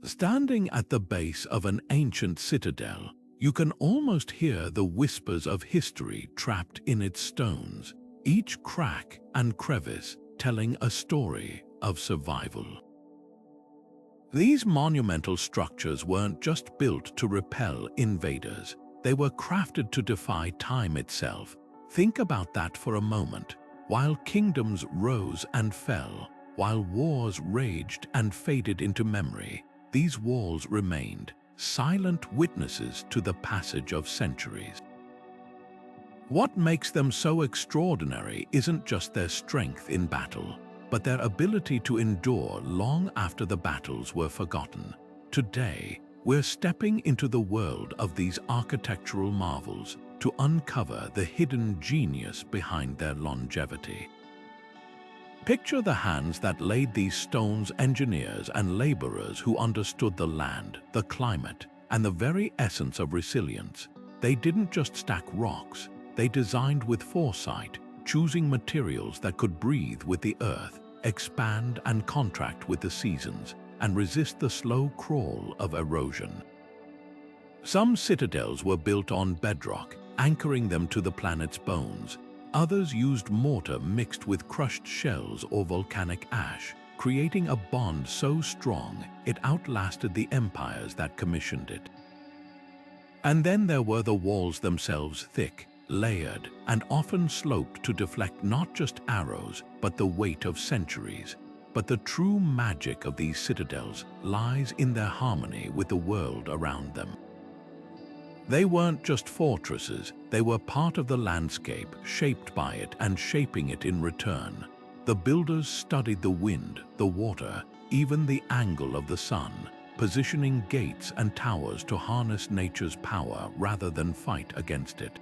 Standing at the base of an ancient citadel, you can almost hear the whispers of history trapped in its stones, each crack and crevice telling a story of survival. These monumental structures weren't just built to repel invaders, they were crafted to defy time itself. Think about that for a moment. While kingdoms rose and fell, while wars raged and faded into memory, these walls remained, silent witnesses to the passage of centuries. What makes them so extraordinary isn't just their strength in battle, but their ability to endure long after the battles were forgotten. Today, we're stepping into the world of these architectural marvels to uncover the hidden genius behind their longevity. Picture the hands that laid these stones, engineers and laborers who understood the land, the climate, and the very essence of resilience. They didn't just stack rocks, they designed with foresight, choosing materials that could breathe with the earth, expand and contract with the seasons, and resist the slow crawl of erosion. Some citadels were built on bedrock, anchoring them to the planet's bones. Others used mortar mixed with crushed shells or volcanic ash, creating a bond so strong it outlasted the empires that commissioned it. And then there were the walls themselves, thick, layered, and often sloped to deflect not just arrows, but the weight of centuries. But the true magic of these citadels lies in their harmony with the world around them. They weren't just fortresses, they were part of the landscape, shaped by it and shaping it in return. The builders studied the wind, the water, even the angle of the sun, positioning gates and towers to harness nature's power rather than fight against it.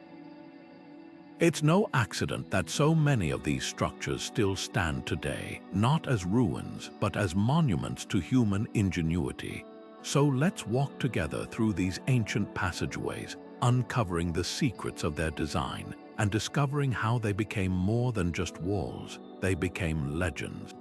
It's no accident that so many of these structures still stand today, not as ruins, but as monuments to human ingenuity. So let's walk together through these ancient passageways, uncovering the secrets of their design and discovering how they became more than just walls, they became legends.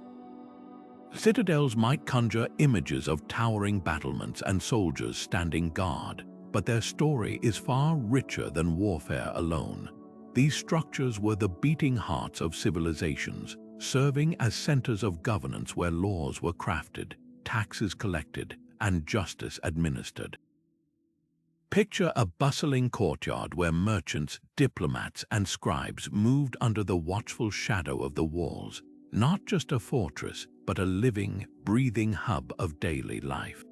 Citadels might conjure images of towering battlements and soldiers standing guard, but their story is far richer than warfare alone. These structures were the beating hearts of civilizations, serving as centers of governance where laws were crafted, taxes collected, and justice administered. Picture a bustling courtyard where merchants, diplomats, and scribes moved under the watchful shadow of the walls, not just a fortress, but a living, breathing hub of daily life.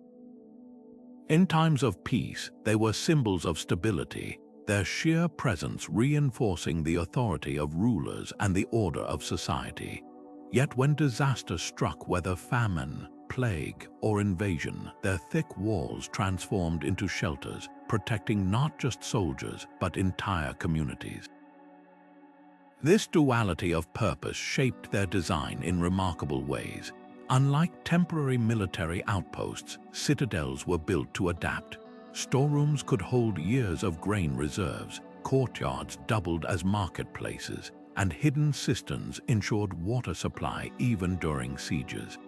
In times of peace, they were symbols of stability, their sheer presence reinforcing the authority of rulers and the order of society. Yet when disaster struck, whether famine, plague, or invasion, their thick walls transformed into shelters, protecting not just soldiers, but entire communities. This duality of purpose shaped their design in remarkable ways. Unlike temporary military outposts, citadels were built to adapt. Storerooms could hold years of grain reserves, courtyards doubled as marketplaces, and hidden cisterns ensured water supply even during sieges.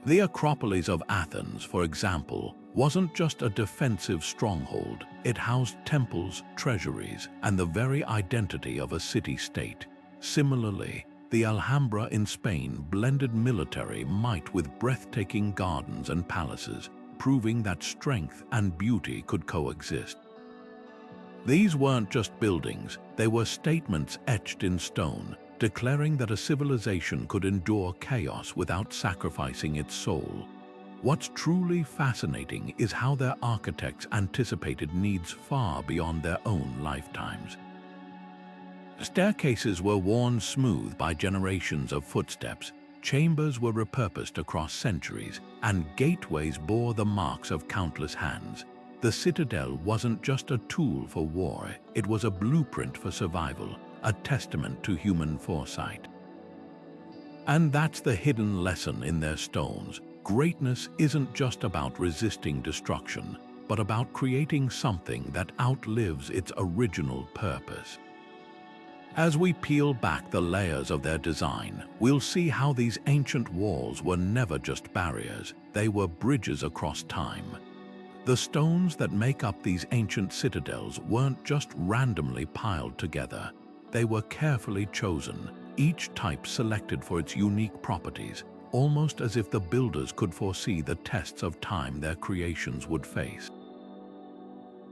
The Acropolis of Athens, for example, wasn't just a defensive stronghold. It housed temples, treasuries, and the very identity of a city-state. Similarly, the Alhambra in Spain blended military might with breathtaking gardens and palaces, proving that strength and beauty could coexist. These weren't just buildings, they were statements etched in stone, declaring that a civilization could endure chaos without sacrificing its soul. What's truly fascinating is how their architects anticipated needs far beyond their own lifetimes. Staircases were worn smooth by generations of footsteps, chambers were repurposed across centuries, and gateways bore the marks of countless hands. The citadel wasn't just a tool for war, it was a blueprint for survival, a testament to human foresight. And that's the hidden lesson in their stones. Greatness isn't just about resisting destruction, but about creating something that outlives its original purpose. As we peel back the layers of their design, we'll see how these ancient walls were never just barriers. they were bridges across time. The stones that make up these ancient citadels weren't just randomly piled together. They were carefully chosen, each type selected for its unique properties, almost as if the builders could foresee the tests of time their creations would face.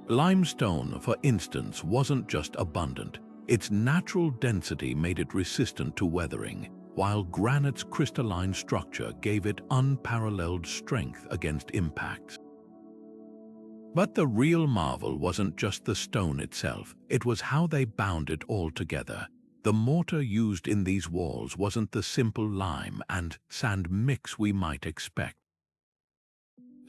Limestone, for instance, wasn't just abundant. Its natural density made it resistant to weathering, while granite's crystalline structure gave it unparalleled strength against impacts. But the real marvel wasn't just the stone itself, it was how they bound it all together. The mortar used in these walls wasn't the simple lime and sand mix we might expect.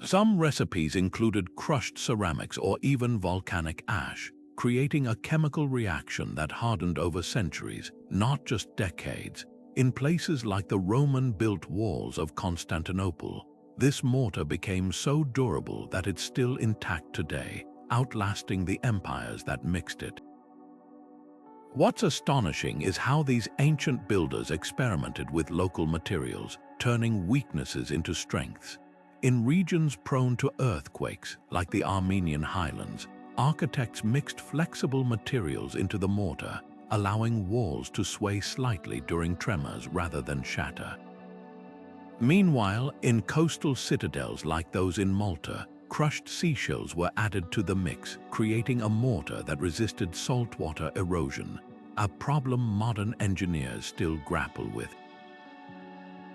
Some recipes included crushed ceramics or even volcanic ash, creating a chemical reaction that hardened over centuries, not just decades. In places like the Roman-built walls of Constantinople, this mortar became so durable that it's still intact today, outlasting the empires that mixed it. What's astonishing is how these ancient builders experimented with local materials, turning weaknesses into strengths. In regions prone to earthquakes, like the Armenian highlands, architects mixed flexible materials into the mortar, allowing walls to sway slightly during tremors rather than shatter. Meanwhile, in coastal citadels like those in Malta, crushed seashells were added to the mix, creating a mortar that resisted saltwater erosion, a problem modern engineers still grapple with.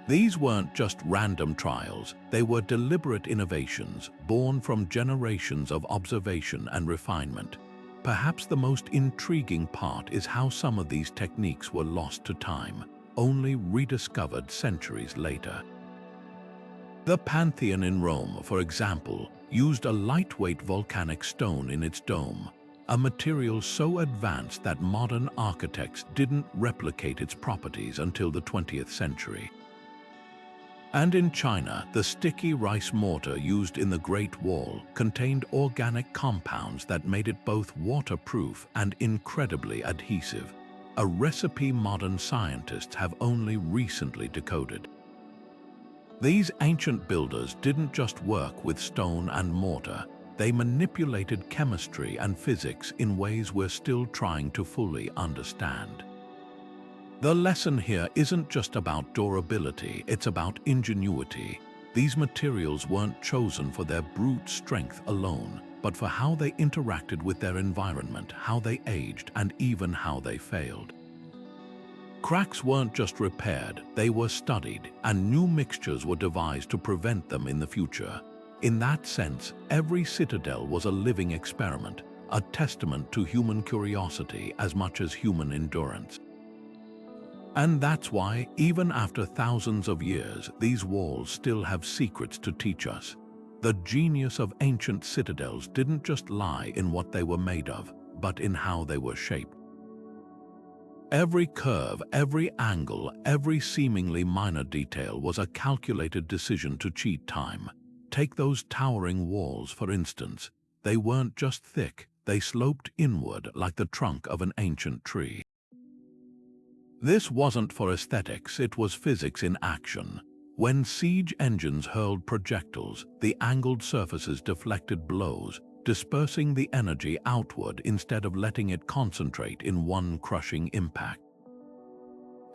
These weren't just random trials, they were deliberate innovations born from generations of observation and refinement. Perhaps the most intriguing part is how some of these techniques were lost to time, only rediscovered centuries later. The Pantheon in Rome, for example, used a lightweight volcanic stone in its dome, a material so advanced that modern architects didn't replicate its properties until the 20th century. And in China, the sticky rice mortar used in the Great Wall contained organic compounds that made it both waterproof and incredibly adhesive, a recipe modern scientists have only recently decoded. These ancient builders didn't just work with stone and mortar, they manipulated chemistry and physics in ways we're still trying to fully understand. The lesson here isn't just about durability, it's about ingenuity. These materials weren't chosen for their brute strength alone, but for how they interacted with their environment, how they aged, and even how they failed. Cracks weren't just repaired, they were studied, and new mixtures were devised to prevent them in the future. In that sense, every citadel was a living experiment, a testament to human curiosity as much as human endurance. And that's why, even after thousands of years, these walls still have secrets to teach us. The genius of ancient citadels didn't just lie in what they were made of, but in how they were shaped. Every curve, every angle, every seemingly minor detail was a calculated decision to cheat time. Take those towering walls, for instance. They weren't just thick, they sloped inward like the trunk of an ancient tree. This wasn't for aesthetics, it was physics in action. When siege engines hurled projectiles, the angled surfaces deflected blows, dispersing the energy outward instead of letting it concentrate in one crushing impact.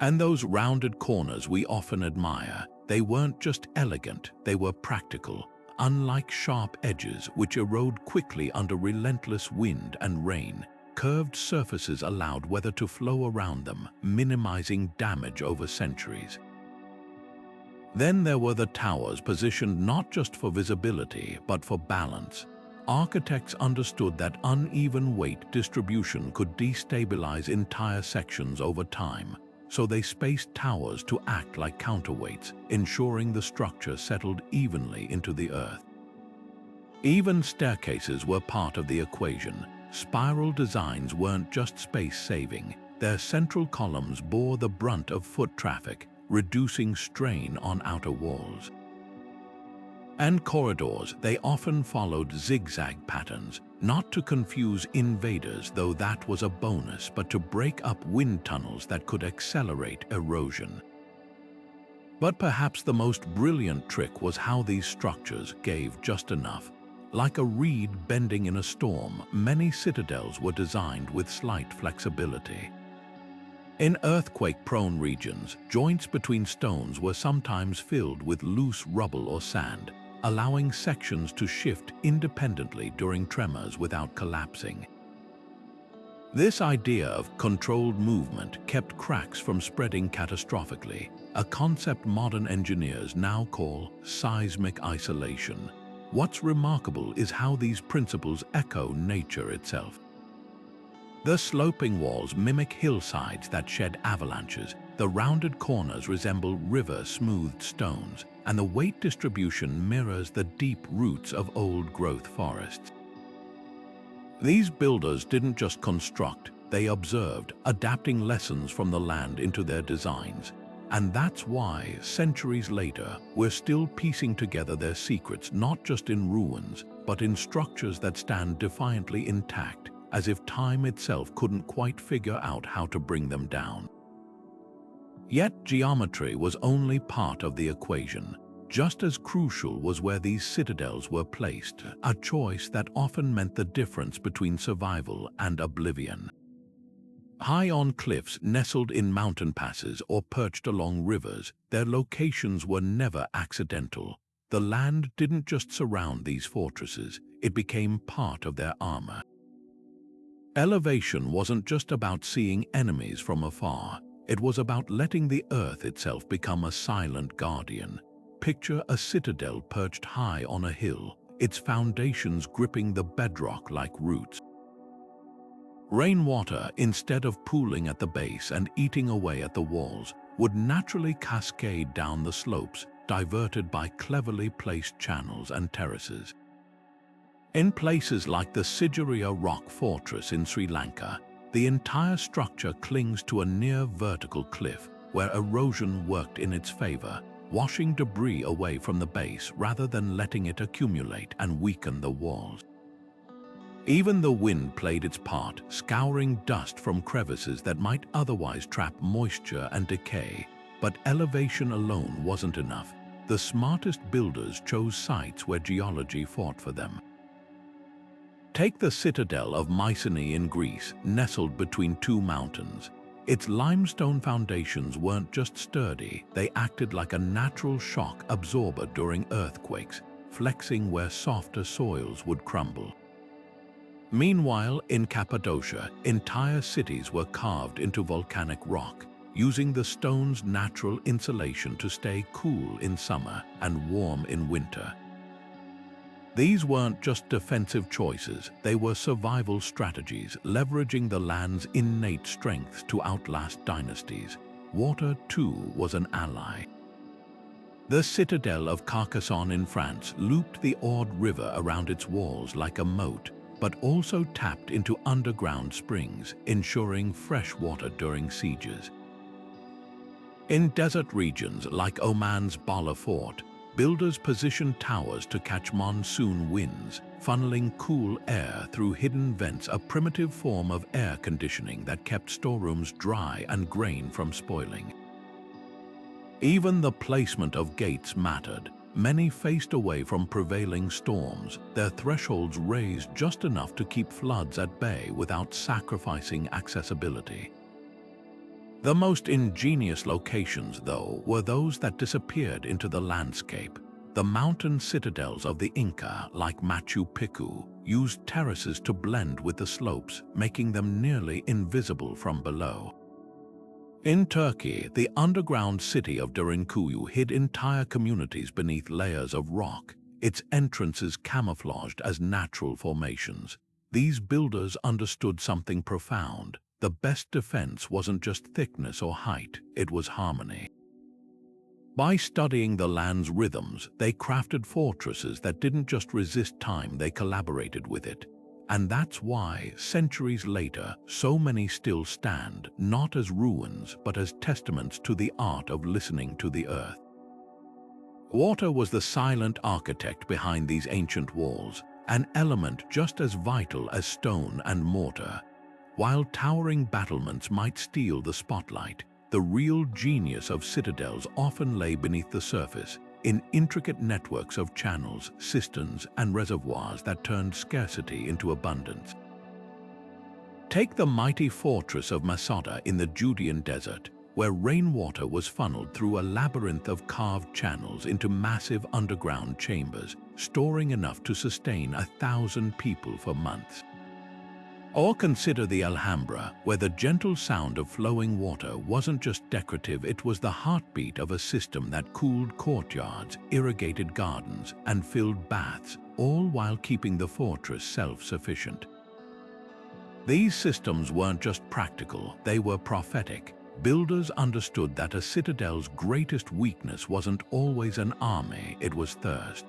And those rounded corners we often admire, they weren't just elegant, they were practical. Unlike sharp edges which erode quickly under relentless wind and rain, curved surfaces allowed weather to flow around them, minimizing damage over centuries. Then there were the towers, positioned not just for visibility, but for balance. Architects understood that uneven weight distribution could destabilize entire sections over time, so they spaced towers to act like counterweights, ensuring the structure settled evenly into the earth. Even staircases were part of the equation. Spiral designs weren't just space-saving, their central columns bore the brunt of foot traffic, reducing strain on outer walls. And corridors, they often followed zigzag patterns, not to confuse invaders, though that was a bonus, but to break up wind tunnels that could accelerate erosion. But perhaps the most brilliant trick was how these structures gave just enough. Like a reed bending in a storm, many citadels were designed with slight flexibility. In earthquake-prone regions, joints between stones were sometimes filled with loose rubble or sand, allowing sections to shift independently during tremors without collapsing. This idea of controlled movement kept cracks from spreading catastrophically, a concept modern engineers now call seismic isolation. What's remarkable is how these principles echo nature itself. The sloping walls mimic hillsides that shed avalanches, the rounded corners resemble river-smoothed stones, and the weight distribution mirrors the deep roots of old-growth forests. These builders didn't just construct, they observed, adapting lessons from the land into their designs. And that's why, centuries later, we're still piecing together their secrets not just in ruins, but in structures that stand defiantly intact, as if time itself couldn't quite figure out how to bring them down. Yet geometry was only part of the equation. Just as crucial was where these citadels were placed, a choice that often meant the difference between survival and oblivion. High on cliffs nestled in mountain passes or perched along rivers, their locations were never accidental. The land didn't just surround these fortresses, it became part of their armor. Elevation wasn't just about seeing enemies from afar, it was about letting the earth itself become a silent guardian. Picture a citadel perched high on a hill, its foundations gripping the bedrock like roots. Rainwater, instead of pooling at the base and eating away at the walls, would naturally cascade down the slopes, diverted by cleverly placed channels and terraces. In places like the Sigiriya rock fortress in Sri Lanka, the entire structure clings to a near-vertical cliff where erosion worked in its favor, washing debris away from the base rather than letting it accumulate and weaken the walls. Even the wind played its part, scouring dust from crevices that might otherwise trap moisture and decay. But elevation alone wasn't enough. The smartest builders chose sites where geology fought for them. Take the citadel of Mycenae in Greece, nestled between two mountains. Its limestone foundations weren't just sturdy, they acted like a natural shock absorber during earthquakes, flexing where softer soils would crumble. Meanwhile, in Cappadocia, entire cities were carved into volcanic rock, using the stone's natural insulation to stay cool in summer and warm in winter. These weren't just defensive choices, they were survival strategies, leveraging the land's innate strength to outlast dynasties. Water, too, was an ally. The citadel of Carcassonne in France looped the Aude River around its walls like a moat, but also tapped into underground springs, ensuring fresh water during sieges. In desert regions like Oman's Bala Fort, builders positioned towers to catch monsoon winds, funneling cool air through hidden vents, a primitive form of air conditioning that kept storerooms dry and grain from spoiling. Even the placement of gates mattered. Many faced away from prevailing storms, their thresholds raised just enough to keep floods at bay without sacrificing accessibility. The most ingenious locations, though, were those that disappeared into the landscape. The mountain citadels of the Inca, like Machu Picchu, used terraces to blend with the slopes, making them nearly invisible from below. In Turkey, the underground city of Derinkuyu hid entire communities beneath layers of rock, its entrances camouflaged as natural formations. These builders understood something profound. The best defense wasn't just thickness or height, it was harmony. By studying the land's rhythms, they crafted fortresses that didn't just resist time, they collaborated with it. And that's why, centuries later, so many still stand, not as ruins, but as testaments to the art of listening to the earth. Water was the silent architect behind these ancient walls, an element just as vital as stone and mortar. While towering battlements might steal the spotlight, the real genius of citadels often lay beneath the surface, in intricate networks of channels, cisterns, and reservoirs that turned scarcity into abundance. Take the mighty fortress of Masada in the Judean desert, where rainwater was funneled through a labyrinth of carved channels into massive underground chambers, storing enough to sustain 1,000 people for months. Or consider the Alhambra, where the gentle sound of flowing water wasn't just decorative, it was the heartbeat of a system that cooled courtyards, irrigated gardens, and filled baths, all while keeping the fortress self-sufficient. These systems weren't just practical, they were prophetic. Builders understood that a citadel's greatest weakness wasn't always an army, it was thirst.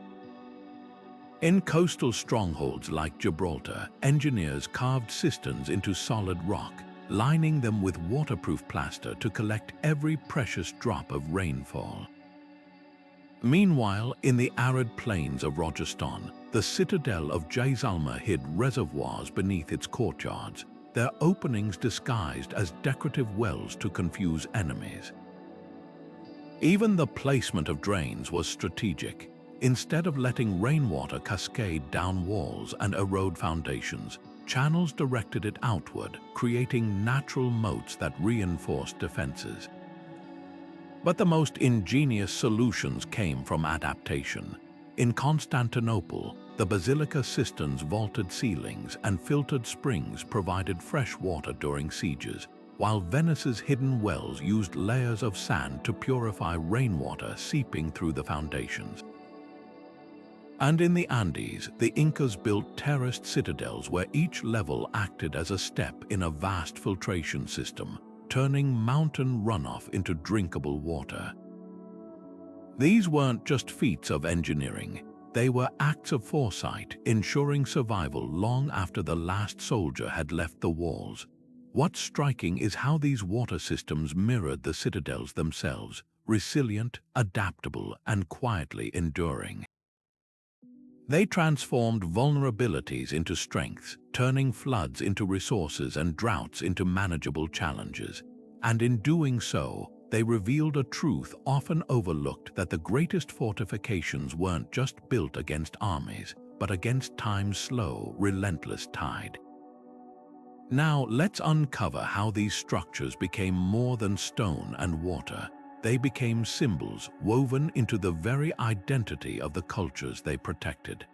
In coastal strongholds like Gibraltar, engineers carved cisterns into solid rock, lining them with waterproof plaster to collect every precious drop of rainfall. Meanwhile, in the arid plains of Rajasthan, the citadel of Jaisalmer hid reservoirs beneath its courtyards, their openings disguised as decorative wells to confuse enemies. Even the placement of drains was strategic. Instead of letting rainwater cascade down walls and erode foundations, channels directed it outward, creating natural moats that reinforced defenses. But the most ingenious solutions came from adaptation. In Constantinople, the basilica cisterns' vaulted ceilings and filtered springs provided fresh water during sieges, while Venice's hidden wells used layers of sand to purify rainwater seeping through the foundations. And in the Andes, the Incas built terraced citadels where each level acted as a step in a vast filtration system, turning mountain runoff into drinkable water. These weren't just feats of engineering, they were acts of foresight, ensuring survival long after the last soldier had left the walls. What's striking is how these water systems mirrored the citadels themselves, resilient, adaptable, and quietly enduring. They transformed vulnerabilities into strengths, turning floods into resources and droughts into manageable challenges. And in doing so, they revealed a truth often overlooked, that the greatest fortifications weren't just built against armies, but against time's slow, relentless tide. Now, let's uncover how these structures became more than stone and water. They became symbols woven into the very identity of the cultures they protected.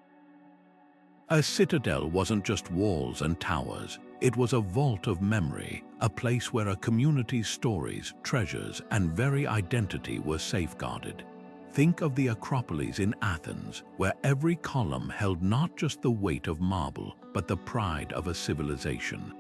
A citadel wasn't just walls and towers, it was a vault of memory, a place where a community's stories, treasures, and very identity were safeguarded. Think of the Acropolis in Athens, where every column held not just the weight of marble, but the pride of a civilization.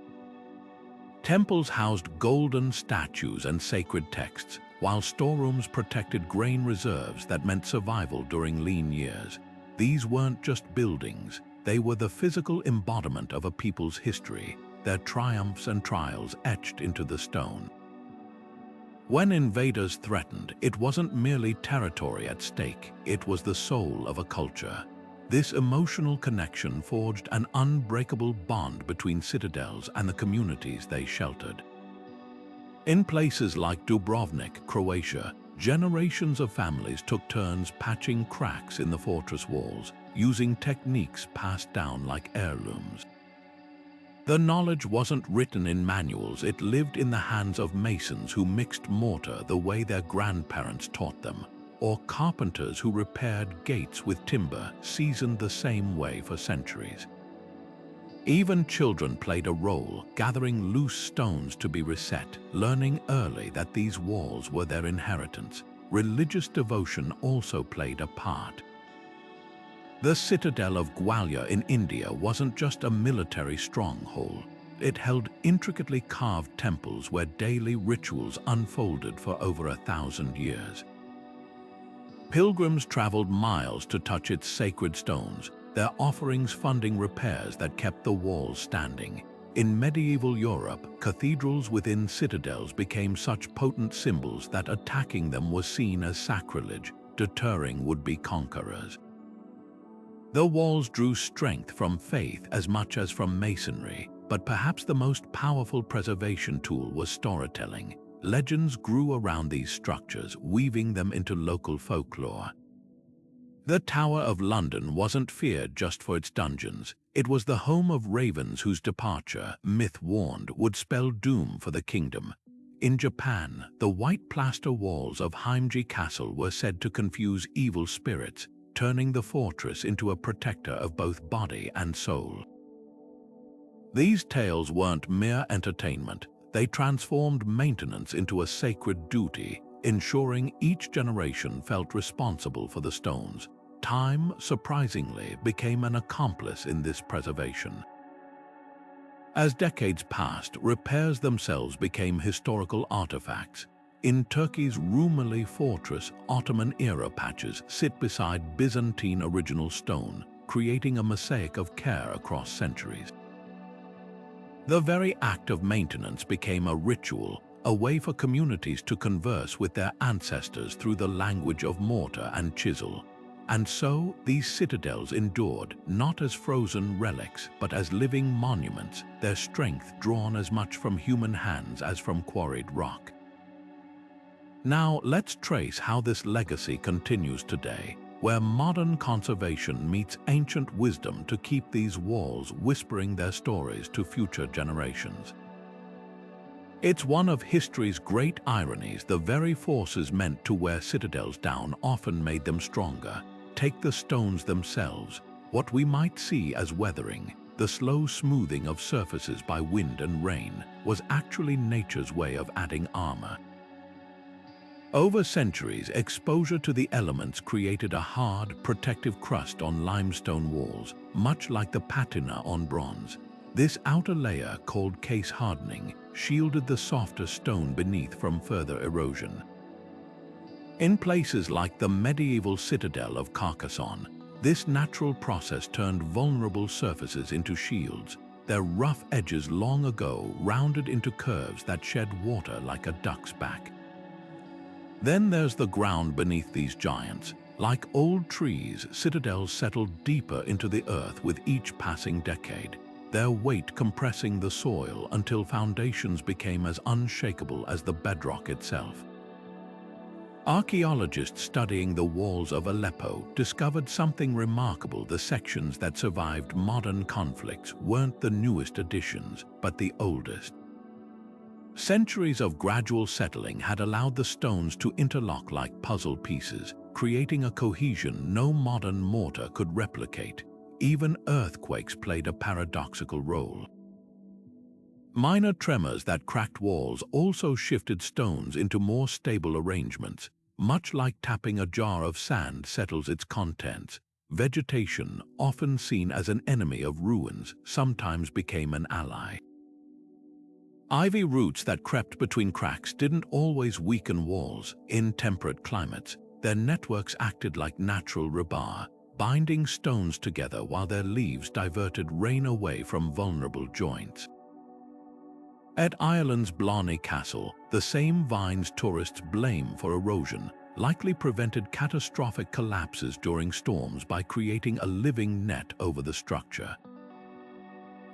Temples housed golden statues and sacred texts, while storerooms protected grain reserves that meant survival during lean years. These weren't just buildings, they were the physical embodiment of a people's history, their triumphs and trials etched into the stone. When invaders threatened, it wasn't merely territory at stake, it was the soul of a culture. This emotional connection forged an unbreakable bond between citadels and the communities they sheltered. In places like Dubrovnik, Croatia, generations of families took turns patching cracks in the fortress walls, using techniques passed down like heirlooms. The knowledge wasn't written in manuals, it lived in the hands of masons who mixed mortar the way their grandparents taught them, or carpenters who repaired gates with timber seasoned the same way for centuries. Even children played a role, gathering loose stones to be reset, learning early that these walls were their inheritance. Religious devotion also played a part. The citadel of Gwalior in India wasn't just a military stronghold. It held intricately carved temples where daily rituals unfolded for over 1,000 years. Pilgrims traveled miles to touch its sacred stones, their offerings funding repairs that kept the walls standing. In medieval Europe, cathedrals within citadels became such potent symbols that attacking them was seen as sacrilege, deterring would-be conquerors. The walls drew strength from faith as much as from masonry, but perhaps the most powerful preservation tool was storytelling. legends grew around these structures, weaving them into local folklore. The Tower of London wasn't feared just for its dungeons. It was the home of ravens whose departure, myth warned, would spell doom for the kingdom. In Japan, the white plaster walls of Heimji Castle were said to confuse evil spirits, turning the fortress into a protector of both body and soul. These tales weren't mere entertainment. They transformed maintenance into a sacred duty, ensuring each generation felt responsible for the stones. Time, surprisingly, became an accomplice in this preservation. As decades passed, repairs themselves became historical artifacts. In Turkey's Rumeli fortress, Ottoman-era patches sit beside Byzantine original stone, creating a mosaic of care across centuries. The very act of maintenance became a ritual, a way for communities to converse with their ancestors through the language of mortar and chisel. And so, these citadels endured, not as frozen relics, but as living monuments, their strength drawn as much from human hands as from quarried rock. Now, let's trace how this legacy continues today, where modern conservation meets ancient wisdom to keep these walls whispering their stories to future generations. It's one of history's great ironies. The very forces meant to wear citadels down often made them stronger. Take the stones themselves. What we might see as weathering, the slow smoothing of surfaces by wind and rain, was actually nature's way of adding armor. Over centuries, exposure to the elements created a hard, protective crust on limestone walls, much like the patina on bronze. This outer layer, called case hardening, shielded the softer stone beneath from further erosion. In places like the medieval citadel of Carcassonne, this natural process turned vulnerable surfaces into shields, their rough edges long ago rounded into curves that shed water like a duck's back. Then there's the ground beneath these giants. Like old trees, citadels settled deeper into the earth with each passing decade, their weight compressing the soil until foundations became as unshakable as the bedrock itself. Archaeologists studying the walls of Aleppo discovered something remarkable. The sections that survived modern conflicts weren't the newest additions, but the oldest. Centuries of gradual settling had allowed the stones to interlock like puzzle pieces, creating a cohesion no modern mortar could replicate. Even earthquakes played a paradoxical role. Minor tremors that cracked walls also shifted stones into more stable arrangements. Much like tapping a jar of sand settles its contents, vegetation, often seen as an enemy of ruins, sometimes became an ally. Ivy roots that crept between cracks didn't always weaken walls. In temperate climates, their networks acted like natural rebar, binding stones together while their leaves diverted rain away from vulnerable joints. At Ireland's Blarney Castle, the same vines tourists blame for erosion likely prevented catastrophic collapses during storms by creating a living net over the structure.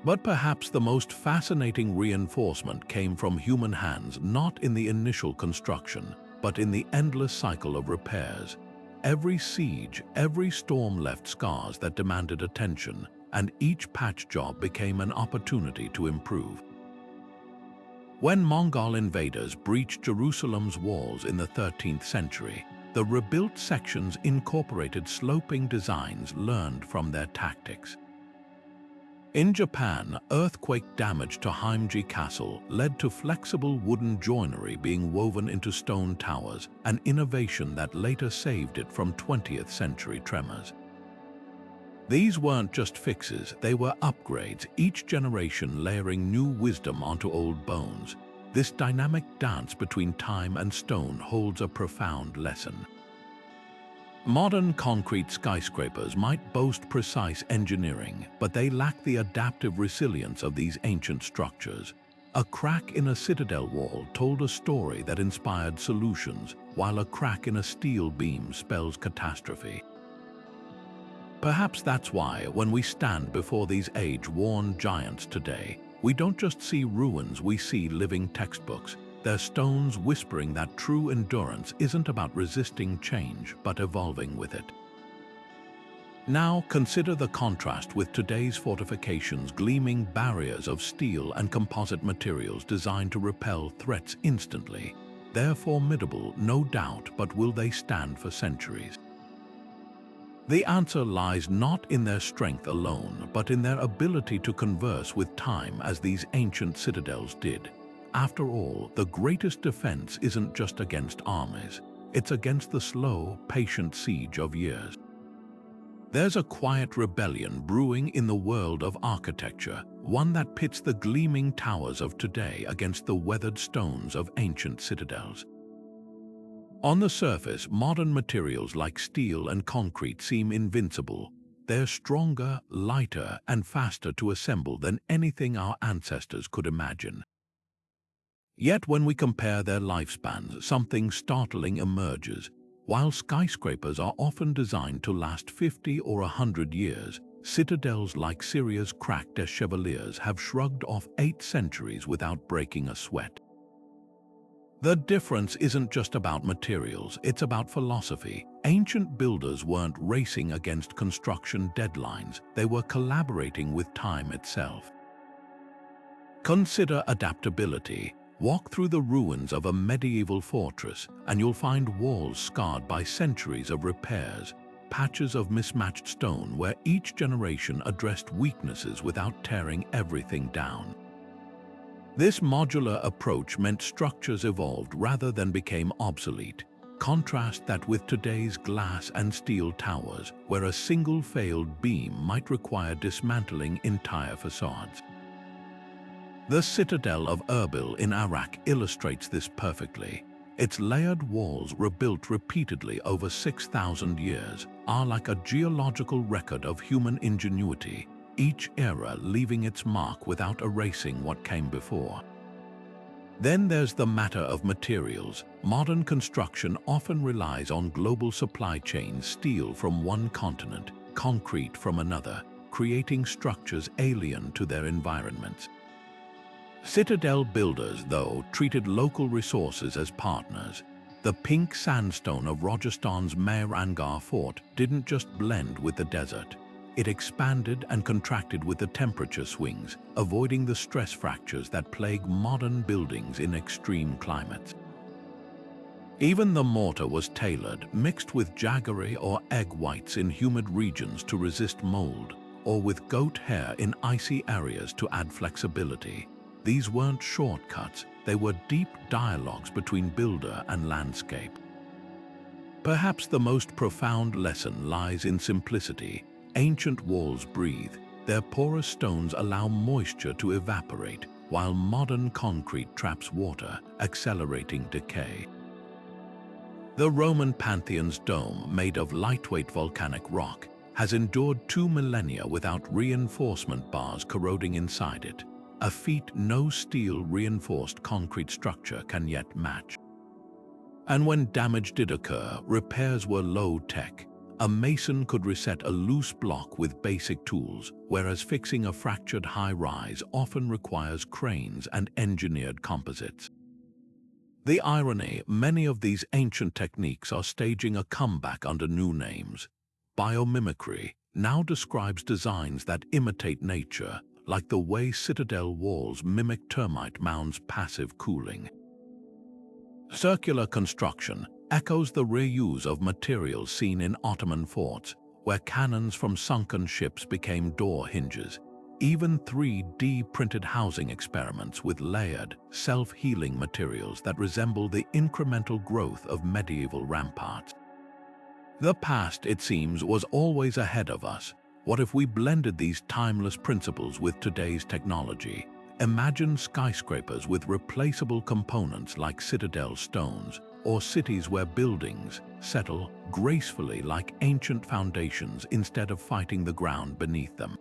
But perhaps the most fascinating reinforcement came from human hands, not in the initial construction, but in the endless cycle of repairs. Every siege, every storm left scars that demanded attention, and each patch job became an opportunity to improve. When Mongol invaders breached Jerusalem's walls in the 13th century, the rebuilt sections incorporated sloping designs learned from their tactics. In Japan, earthquake damage to Heimji Castle led to flexible wooden joinery being woven into stone towers, an innovation that later saved it from 20th century tremors. These weren't just fixes, they were upgrades, each generation layering new wisdom onto old bones. This dynamic dance between time and stone holds a profound lesson. Modern concrete skyscrapers might boast precise engineering, but they lack the adaptive resilience of these ancient structures. A crack in a citadel wall told a story that inspired solutions, while a crack in a steel beam spells catastrophe. Perhaps that's why, when we stand before these age-worn giants today, we don't just see ruins, we see living textbooks. their stones whispering that true endurance isn't about resisting change, but evolving with it. Now consider the contrast with today's fortifications, gleaming barriers of steel and composite materials designed to repel threats instantly. They're formidable, no doubt, but will they stand for centuries? The answer lies not in their strength alone, but in their ability to converse with time as these ancient citadels did. After all, the greatest defense isn't just against armies, it's against the slow, patient siege of years. There's a quiet rebellion brewing in the world of architecture, one that pits the gleaming towers of today against the weathered stones of ancient citadels. On the surface, modern materials like steel and concrete seem invincible. They're stronger, lighter, and faster to assemble than anything our ancestors could imagine. Yet when we compare their lifespans, something startling emerges. While skyscrapers are often designed to last 50 or 100 years, citadels like Syria's Crac des Chevaliers have shrugged off 8 centuries without breaking a sweat. The difference isn't just about materials, it's about philosophy. Ancient builders weren't racing against construction deadlines, they were collaborating with time itself. Consider adaptability. Walk through the ruins of a medieval fortress and you'll find walls scarred by centuries of repairs, patches of mismatched stone where each generation addressed weaknesses without tearing everything down. This modular approach meant structures evolved rather than became obsolete. Contrast that with today's glass and steel towers, where a single failed beam might require dismantling entire facades. The Citadel of Erbil in Iraq illustrates this perfectly. Its layered walls, rebuilt repeatedly over 6,000 years, are like a geological record of human ingenuity, each era leaving its mark without erasing what came before. Then there's the matter of materials. Modern construction often relies on global supply chains, steel from one continent, concrete from another, creating structures alien to their environments. Citadel builders, though, treated local resources as partners. The pink sandstone of Rajasthan's Mehrangarh fort didn't just blend with the desert. It expanded and contracted with the temperature swings, avoiding the stress fractures that plague modern buildings in extreme climates. Even the mortar was tailored, mixed with jaggery or egg whites in humid regions to resist mold, or with goat hair in icy areas to add flexibility. These weren't shortcuts, they were deep dialogues between builder and landscape. Perhaps the most profound lesson lies in simplicity. Ancient walls breathe. Their porous stones allow moisture to evaporate, while modern concrete traps water, accelerating decay. The Roman Pantheon's dome, made of lightweight volcanic rock, has endured 2 millennia without reinforcement bars corroding inside it. A feat no steel-reinforced concrete structure can yet match. And when damage did occur, repairs were low-tech. A mason could reset a loose block with basic tools, whereas fixing a fractured high-rise often requires cranes and engineered composites. The irony, many of these ancient techniques are staging a comeback under new names. Biomimicry now describes designs that imitate nature, like the way citadel walls mimic termite mounds' passive cooling. Circular construction echoes the reuse of materials seen in Ottoman forts, where cannons from sunken ships became door hinges. Even 3D printed housing experiments with layered, self-healing materials that resemble the incremental growth of medieval ramparts. The past, it seems, was always ahead of us. What if we blended these timeless principles with today's technology? Imagine skyscrapers with replaceable components like citadel stones, or cities where buildings settle gracefully like ancient foundations instead of fighting the ground beneath them.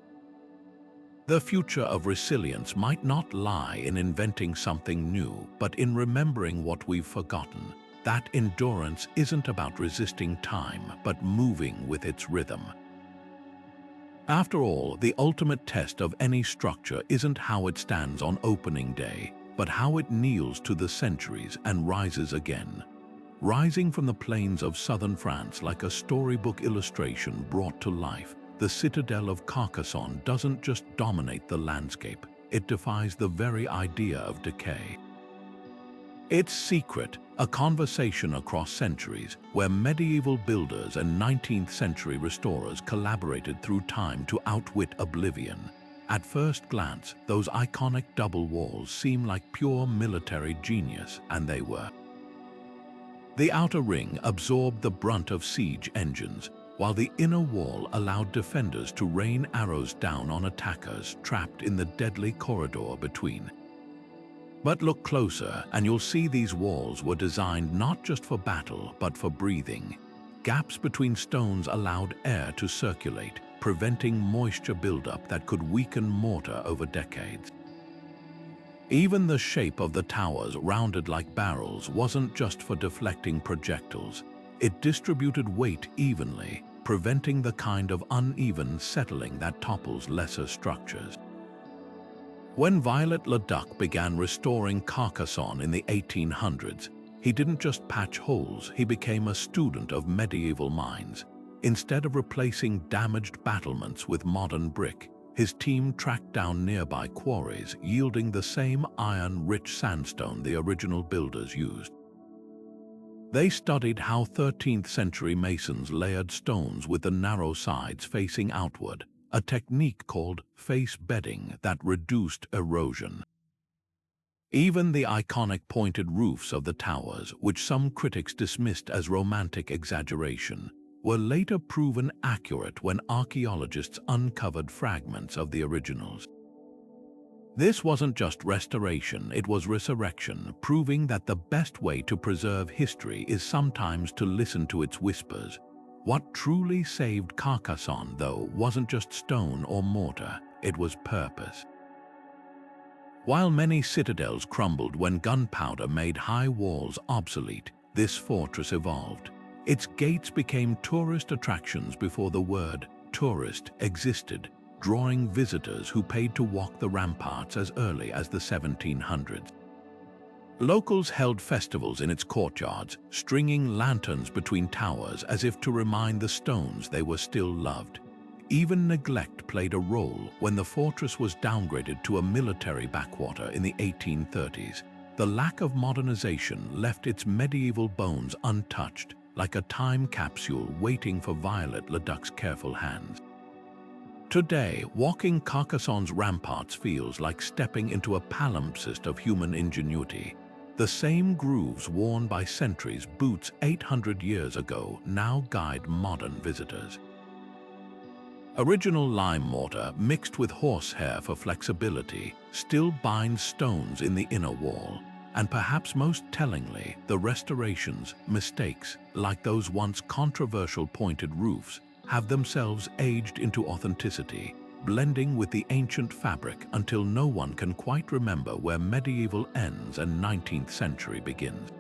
The future of resilience might not lie in inventing something new, but in remembering what we've forgotten. That endurance isn't about resisting time, but moving with its rhythm. After all, the ultimate test of any structure isn't how it stands on opening day, but how it kneels to the centuries and rises again. Rising from the plains of southern France like a storybook illustration brought to life, the Citadel of Carcassonne doesn't just dominate the landscape, it defies the very idea of decay. Its secret, a conversation across centuries where medieval builders and 19th century restorers collaborated through time to outwit oblivion. At first glance, those iconic double walls seem like pure military genius, and they were. The outer ring absorbed the brunt of siege engines, while the inner wall allowed defenders to rain arrows down on attackers trapped in the deadly corridor between. But look closer and you'll see these walls were designed not just for battle but for breathing. Gaps between stones allowed air to circulate, preventing moisture buildup that could weaken mortar over decades. Even the shape of the towers, rounded like barrels, wasn't just for deflecting projectiles. It distributed weight evenly, preventing the kind of uneven settling that topples lesser structures. When Viollet-le-Duc began restoring Carcassonne in the 1800s, he didn't just patch holes, he became a student of medieval mines. Instead of replacing damaged battlements with modern brick, his team tracked down nearby quarries, yielding the same iron-rich sandstone the original builders used. They studied how 13th century masons layered stones with the narrow sides facing outward, a technique called face bedding that reduced erosion. Even the iconic pointed roofs of the towers, which some critics dismissed as romantic exaggeration, were later proven accurate when archaeologists uncovered fragments of the originals. This wasn't just restoration, it was resurrection, proving that the best way to preserve history is sometimes to listen to its whispers. What truly saved Carcassonne, though, wasn't just stone or mortar, it was purpose. While many citadels crumbled when gunpowder made high walls obsolete, this fortress evolved. Its gates became tourist attractions before the word tourist existed, drawing visitors who paid to walk the ramparts as early as the 1700s. Locals held festivals in its courtyards, stringing lanterns between towers as if to remind the stones they were still loved. Even neglect played a role when the fortress was downgraded to a military backwater in the 1830s. The lack of modernization left its medieval bones untouched, like a time capsule waiting for Viollet-le-Duc's careful hands. Today, walking Carcassonne's ramparts feels like stepping into a palimpsest of human ingenuity. The same grooves worn by centuries' boots 800 years ago now guide modern visitors. Original lime mortar, mixed with horsehair for flexibility, still binds stones in the inner wall. And perhaps most tellingly, the restoration's mistakes, like those once controversial pointed roofs, have themselves aged into authenticity, blending with the ancient fabric until no one can quite remember where medieval ends and 19th century begins.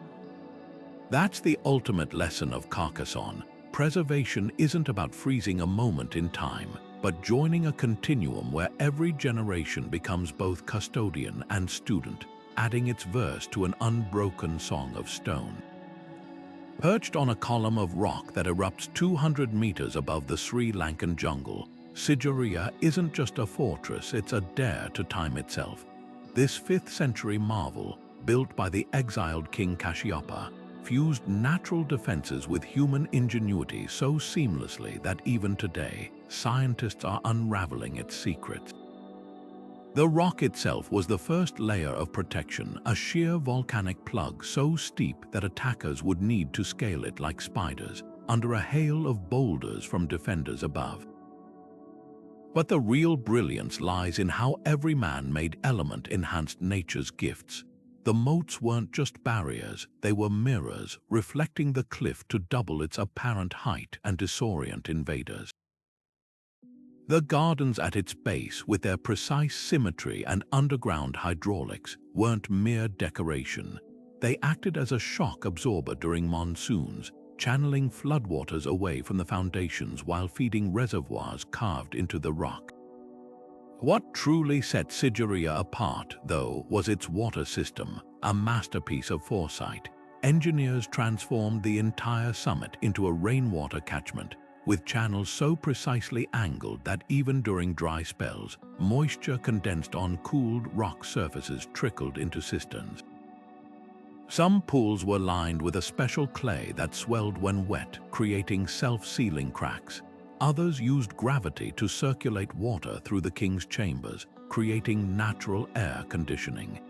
That's the ultimate lesson of Carcassonne. Preservation isn't about freezing a moment in time, but joining a continuum where every generation becomes both custodian and student, adding its verse to an unbroken song of stone. Perched on a column of rock that erupts 200 meters above the Sri Lankan jungle, Sigiriya isn't just a fortress, it's a dare to time itself. This 5th century marvel, built by the exiled King Kashyapa, fused natural defenses with human ingenuity so seamlessly that even today, scientists are unraveling its secrets. The rock itself was the first layer of protection, a sheer volcanic plug so steep that attackers would need to scale it like spiders, under a hail of boulders from defenders above. But the real brilliance lies in how every man-made element enhanced nature's gifts. The moats weren't just barriers, they were mirrors, reflecting the cliff to double its apparent height and disorient invaders. The gardens at its base, with their precise symmetry and underground hydraulics, weren't mere decoration. They acted as a shock absorber during monsoons, channeling floodwaters away from the foundations while feeding reservoirs carved into the rock. What truly set Sigiriya apart, though, was its water system, a masterpiece of foresight. Engineers transformed the entire summit into a rainwater catchment, with channels so precisely angled that even during dry spells, moisture condensed on cooled rock surfaces trickled into cisterns. Some pools were lined with a special clay that swelled when wet, creating self-sealing cracks. Others used gravity to circulate water through the king's chambers, creating natural air conditioning.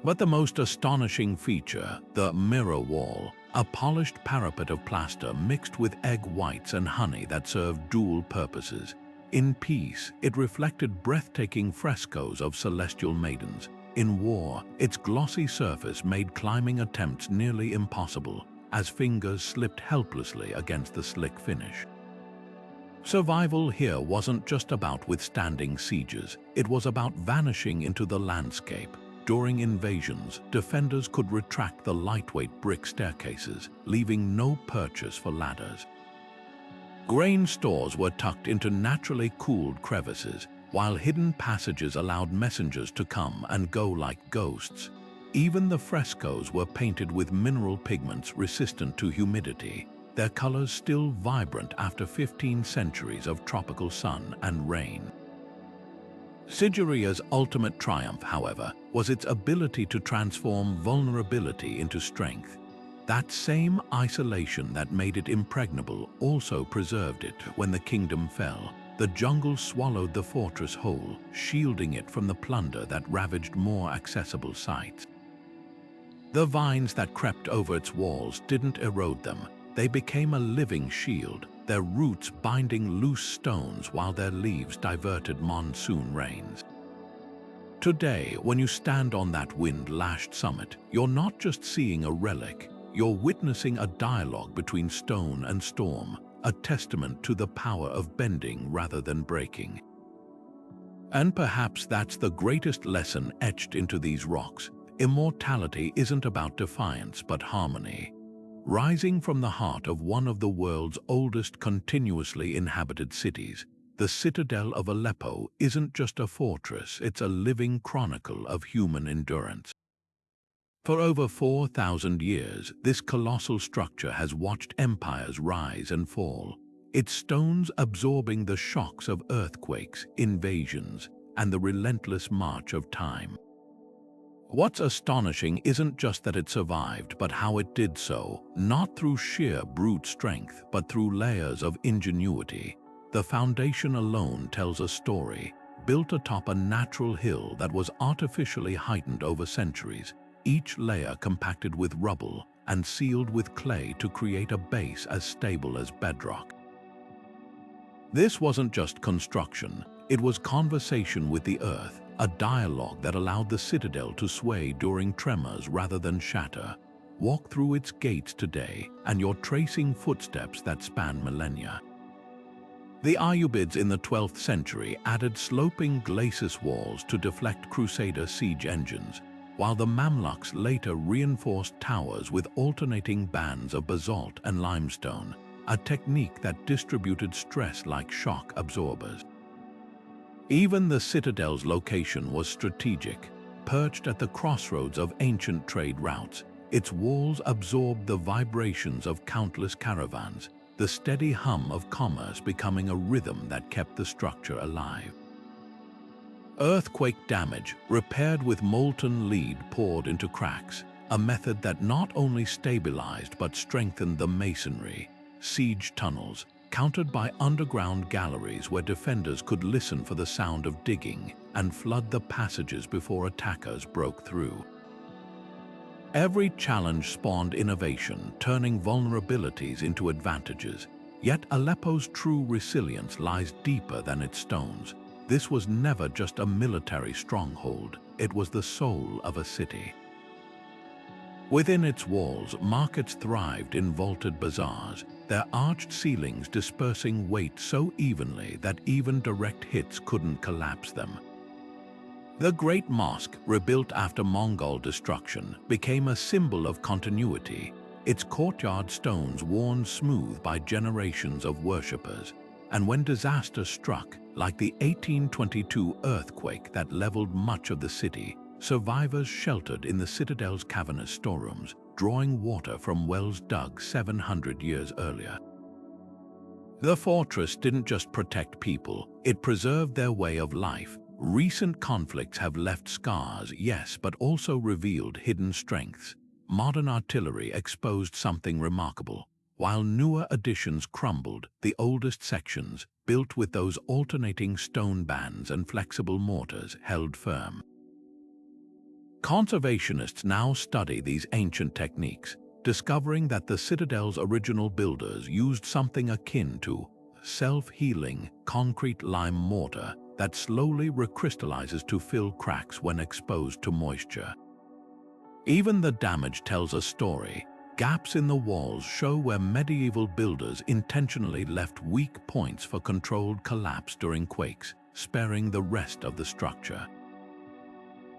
But the most astonishing feature, the mirror wall, a polished parapet of plaster mixed with egg whites and honey that served dual purposes. In peace, it reflected breathtaking frescoes of celestial maidens. In war, its glossy surface made climbing attempts nearly impossible, as fingers slipped helplessly against the slick finish. Survival here wasn't just about withstanding sieges, it was about vanishing into the landscape. During invasions, defenders could retract the lightweight brick staircases, leaving no purchase for ladders. Grain stores were tucked into naturally cooled crevices, while hidden passages allowed messengers to come and go like ghosts. Even the frescoes were painted with mineral pigments resistant to humidity, their colors still vibrant after 15 centuries of tropical sun and rain. Sigiriya's ultimate triumph, however, was its ability to transform vulnerability into strength. That same isolation that made it impregnable also preserved it when the kingdom fell. The jungle swallowed the fortress whole, shielding it from the plunder that ravaged more accessible sites. The vines that crept over its walls didn't erode them. They became a living shield, their roots binding loose stones while their leaves diverted monsoon rains. Today, when you stand on that wind-lashed summit, you're not just seeing a relic, you're witnessing a dialogue between stone and storm, a testament to the power of bending rather than breaking. And perhaps that's the greatest lesson etched into these rocks. Immortality isn't about defiance but harmony. Rising from the heart of one of the world's oldest continuously inhabited cities, the Citadel of Aleppo isn't just a fortress, it's a living chronicle of human endurance. For over 4,000 years, this colossal structure has watched empires rise and fall, its stones absorbing the shocks of earthquakes, invasions, and the relentless march of time. What's astonishing isn't just that it survived, but how it did so, not through sheer brute strength, but through layers of ingenuity. The foundation alone tells a story, built atop a natural hill that was artificially heightened over centuries, each layer compacted with rubble and sealed with clay to create a base as stable as bedrock. This wasn't just construction, it was conversation with the earth, a dialogue that allowed the citadel to sway during tremors rather than shatter. Walk through its gates today, and you're tracing footsteps that span millennia. The Ayyubids in the 12th century added sloping glacis walls to deflect Crusader siege engines, while the Mamluks later reinforced towers with alternating bands of basalt and limestone, a technique that distributed stress like shock absorbers. Even the citadel's location was strategic. Perched at the crossroads of ancient trade routes, its walls absorbed the vibrations of countless caravans, the steady hum of commerce becoming a rhythm that kept the structure alive. Earthquake damage, repaired with molten lead poured into cracks, a method that not only stabilized but strengthened the masonry. Siege tunnels, countered by underground galleries where defenders could listen for the sound of digging and flood the passages before attackers broke through. Every challenge spawned innovation, turning vulnerabilities into advantages. Yet Aleppo's true resilience lies deeper than its stones. This was never just a military stronghold, it was the soul of a city. Within its walls, markets thrived in vaulted bazaars, their arched ceilings dispersing weight so evenly that even direct hits couldn't collapse them. The Great Mosque, rebuilt after Mongol destruction, became a symbol of continuity, its courtyard stones worn smooth by generations of worshippers. And when disaster struck, Like the 1822 earthquake that leveled much of the city, survivors sheltered in the Citadel's cavernous storerooms, drawing water from wells dug 700 years earlier. The fortress didn't just protect people, it preserved their way of life. Recent conflicts have left scars, yes, but also revealed hidden strengths. Modern artillery exposed something remarkable. While newer additions crumbled, the oldest sections, built with those alternating stone bands and flexible mortars, held firm. Conservationists now study these ancient techniques, discovering that the Citadel's original builders used something akin to self-healing concrete lime mortar that slowly recrystallizes to fill cracks when exposed to moisture. Even the damage tells a story. Gaps in the walls show where medieval builders intentionally left weak points for controlled collapse during quakes, sparing the rest of the structure.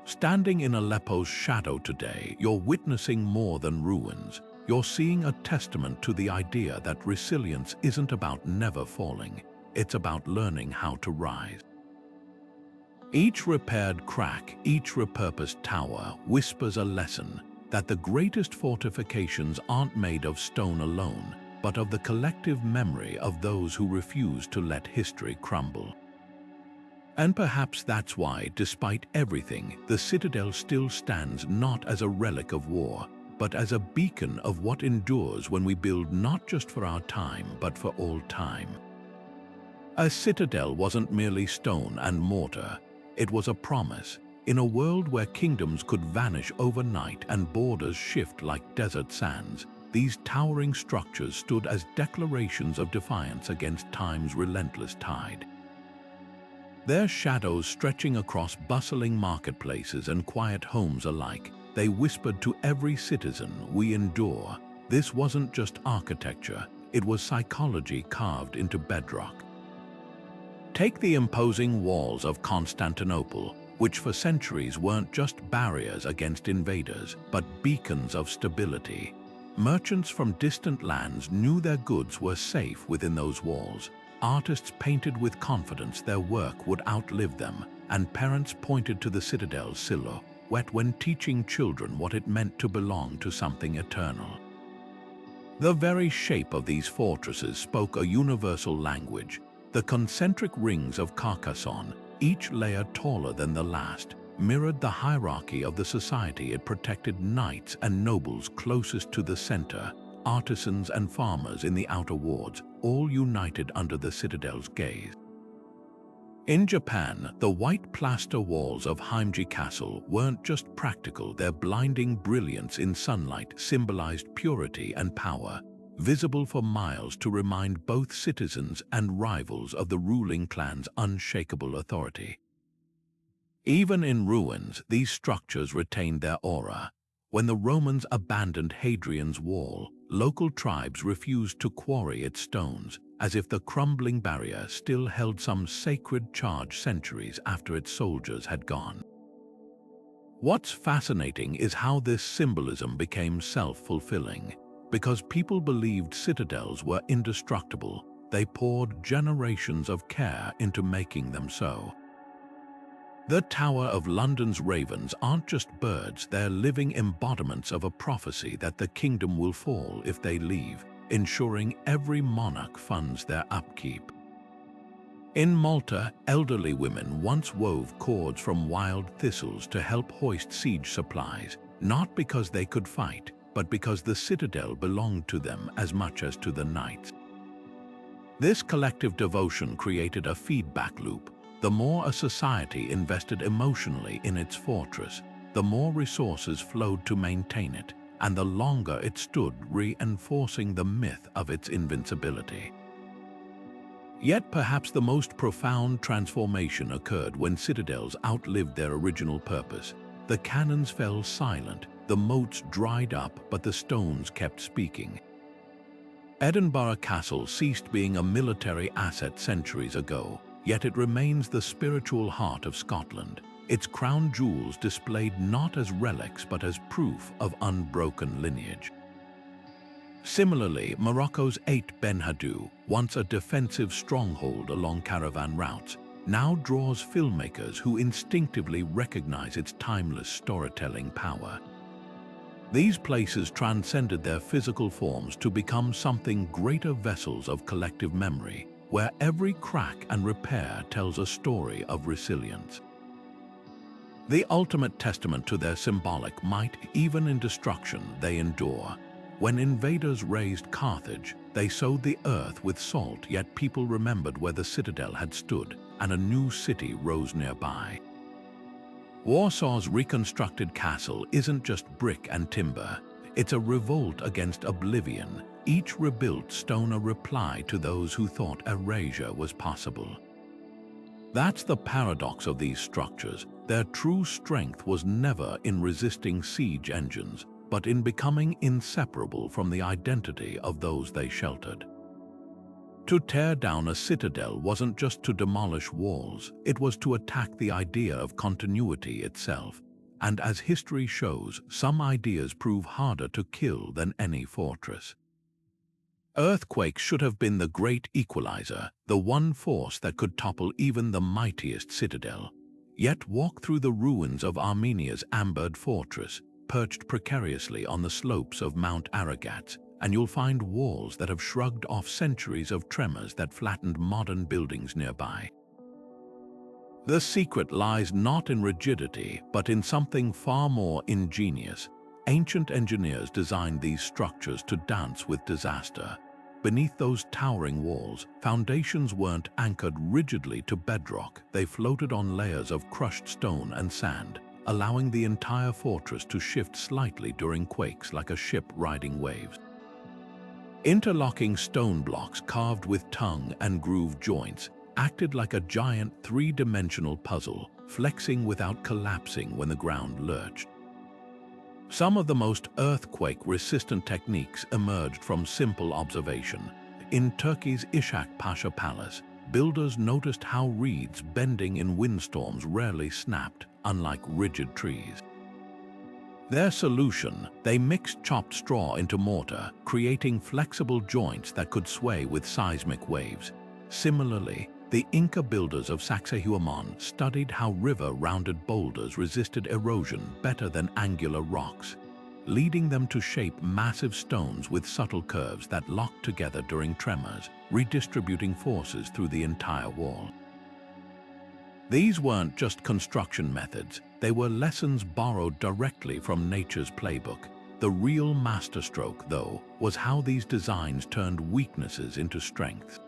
Standing in Aleppo's shadow today, you're witnessing more than ruins. You're seeing a testament to the idea that resilience isn't about never falling, it's about learning how to rise. Each repaired crack, each repurposed tower whispers a lesson that the greatest fortifications aren't made of stone alone, but of the collective memory of those who refuse to let history crumble. And perhaps that's why, despite everything, the Citadel still stands not as a relic of war, but as a beacon of what endures when we build not just for our time, but for all time. A citadel wasn't merely stone and mortar. It was a promise. In a world where kingdoms could vanish overnight and borders shift like desert sands, these towering structures stood as declarations of defiance against time's relentless tide. Their shadows stretching across bustling marketplaces and quiet homes alike, they whispered to every citizen, "We endure." This wasn't just architecture, it was psychology carved into bedrock. Take the imposing walls of Constantinople, which for centuries weren't just barriers against invaders, but beacons of stability. Merchants from distant lands knew their goods were safe within those walls. Artists painted with confidence their work would outlive them, and parents pointed to the citadel's silhouette when teaching children what it meant to belong to something eternal. The very shape of these fortresses spoke a universal language. The concentric rings of Carcassonne, each layer taller than the last, mirrored the hierarchy of the society it protected. Knights and nobles closest to the center, artisans and farmers in the outer wards, all united under the citadel's gaze. In Japan, the white plaster walls of Heimji Castle weren't just practical, their blinding brilliance in sunlight symbolized purity and power, visible for miles to remind both citizens and rivals of the ruling clan's unshakable authority. Even in ruins, these structures retained their aura. When the Romans abandoned Hadrian's Wall, local tribes refused to quarry its stones, as if the crumbling barrier still held some sacred charge centuries after its soldiers had gone. What's fascinating is how this symbolism became self-fulfilling. Because people believed citadels were indestructible, they poured generations of care into making them so. The Tower of London's ravens aren't just birds, they're living embodiments of a prophecy that the kingdom will fall if they leave, ensuring every monarch funds their upkeep. In Malta, elderly women once wove cords from wild thistles to help hoist siege supplies, not because they could fight, but because the citadel belonged to them as much as to the knights. This collective devotion created a feedback loop. The more a society invested emotionally in its fortress, the more resources flowed to maintain it, and the longer it stood, reinforcing the myth of its invincibility. Yet perhaps the most profound transformation occurred when citadels outlived their original purpose. The cannons fell silent, the moats dried up, but the stones kept speaking. Edinburgh Castle ceased being a military asset centuries ago, yet it remains the spiritual heart of Scotland, its crown jewels displayed not as relics but as proof of unbroken lineage. Similarly, Morocco's Ait Ben Haddou, once a defensive stronghold along caravan routes, now draws filmmakers who instinctively recognize its timeless storytelling power. These places transcended their physical forms to become something greater, vessels of collective memory, where every crack and repair tells a story of resilience. The ultimate testament to their symbolic might, even in destruction they endure. When invaders razed Carthage, they sowed the earth with salt, yet people remembered where the citadel had stood, and a new city rose nearby. Warsaw's reconstructed castle isn't just brick and timber. It's a revolt against oblivion, each rebuilt stone a reply to those who thought erasure was possible. That's the paradox of these structures. Their true strength was never in resisting siege engines, but in becoming inseparable from the identity of those they sheltered. To tear down a citadel wasn't just to demolish walls, it was to attack the idea of continuity itself. And as history shows, some ideas prove harder to kill than any fortress. Earthquakes should have been the great equalizer, the one force that could topple even the mightiest citadel. Yet walk through the ruins of Armenia's ambered fortress, perched precariously on the slopes of Mount Aragat, and you'll find walls that have shrugged off centuries of tremors that flattened modern buildings nearby. The secret lies not in rigidity, but in something far more ingenious. Ancient engineers designed these structures to dance with disaster. Beneath those towering walls, foundations weren't anchored rigidly to bedrock. They floated on layers of crushed stone and sand, allowing the entire fortress to shift slightly during quakes like a ship riding waves. Interlocking stone blocks carved with tongue and groove joints acted like a giant three-dimensional puzzle, flexing without collapsing when the ground lurched. Some of the most earthquake-resistant techniques emerged from simple observation. In Turkey's Ishak Pasha Palace, builders noticed how reeds bending in windstorms rarely snapped, unlike rigid trees. Their solution: they mixed chopped straw into mortar, creating flexible joints that could sway with seismic waves. Similarly, the Inca builders of Sacsayhuaman studied how river-rounded boulders resisted erosion better than angular rocks, leading them to shape massive stones with subtle curves that locked together during tremors, redistributing forces through the entire wall. These weren't just construction methods, they were lessons borrowed directly from nature's playbook. The real masterstroke, though, was how these designs turned weaknesses into strengths.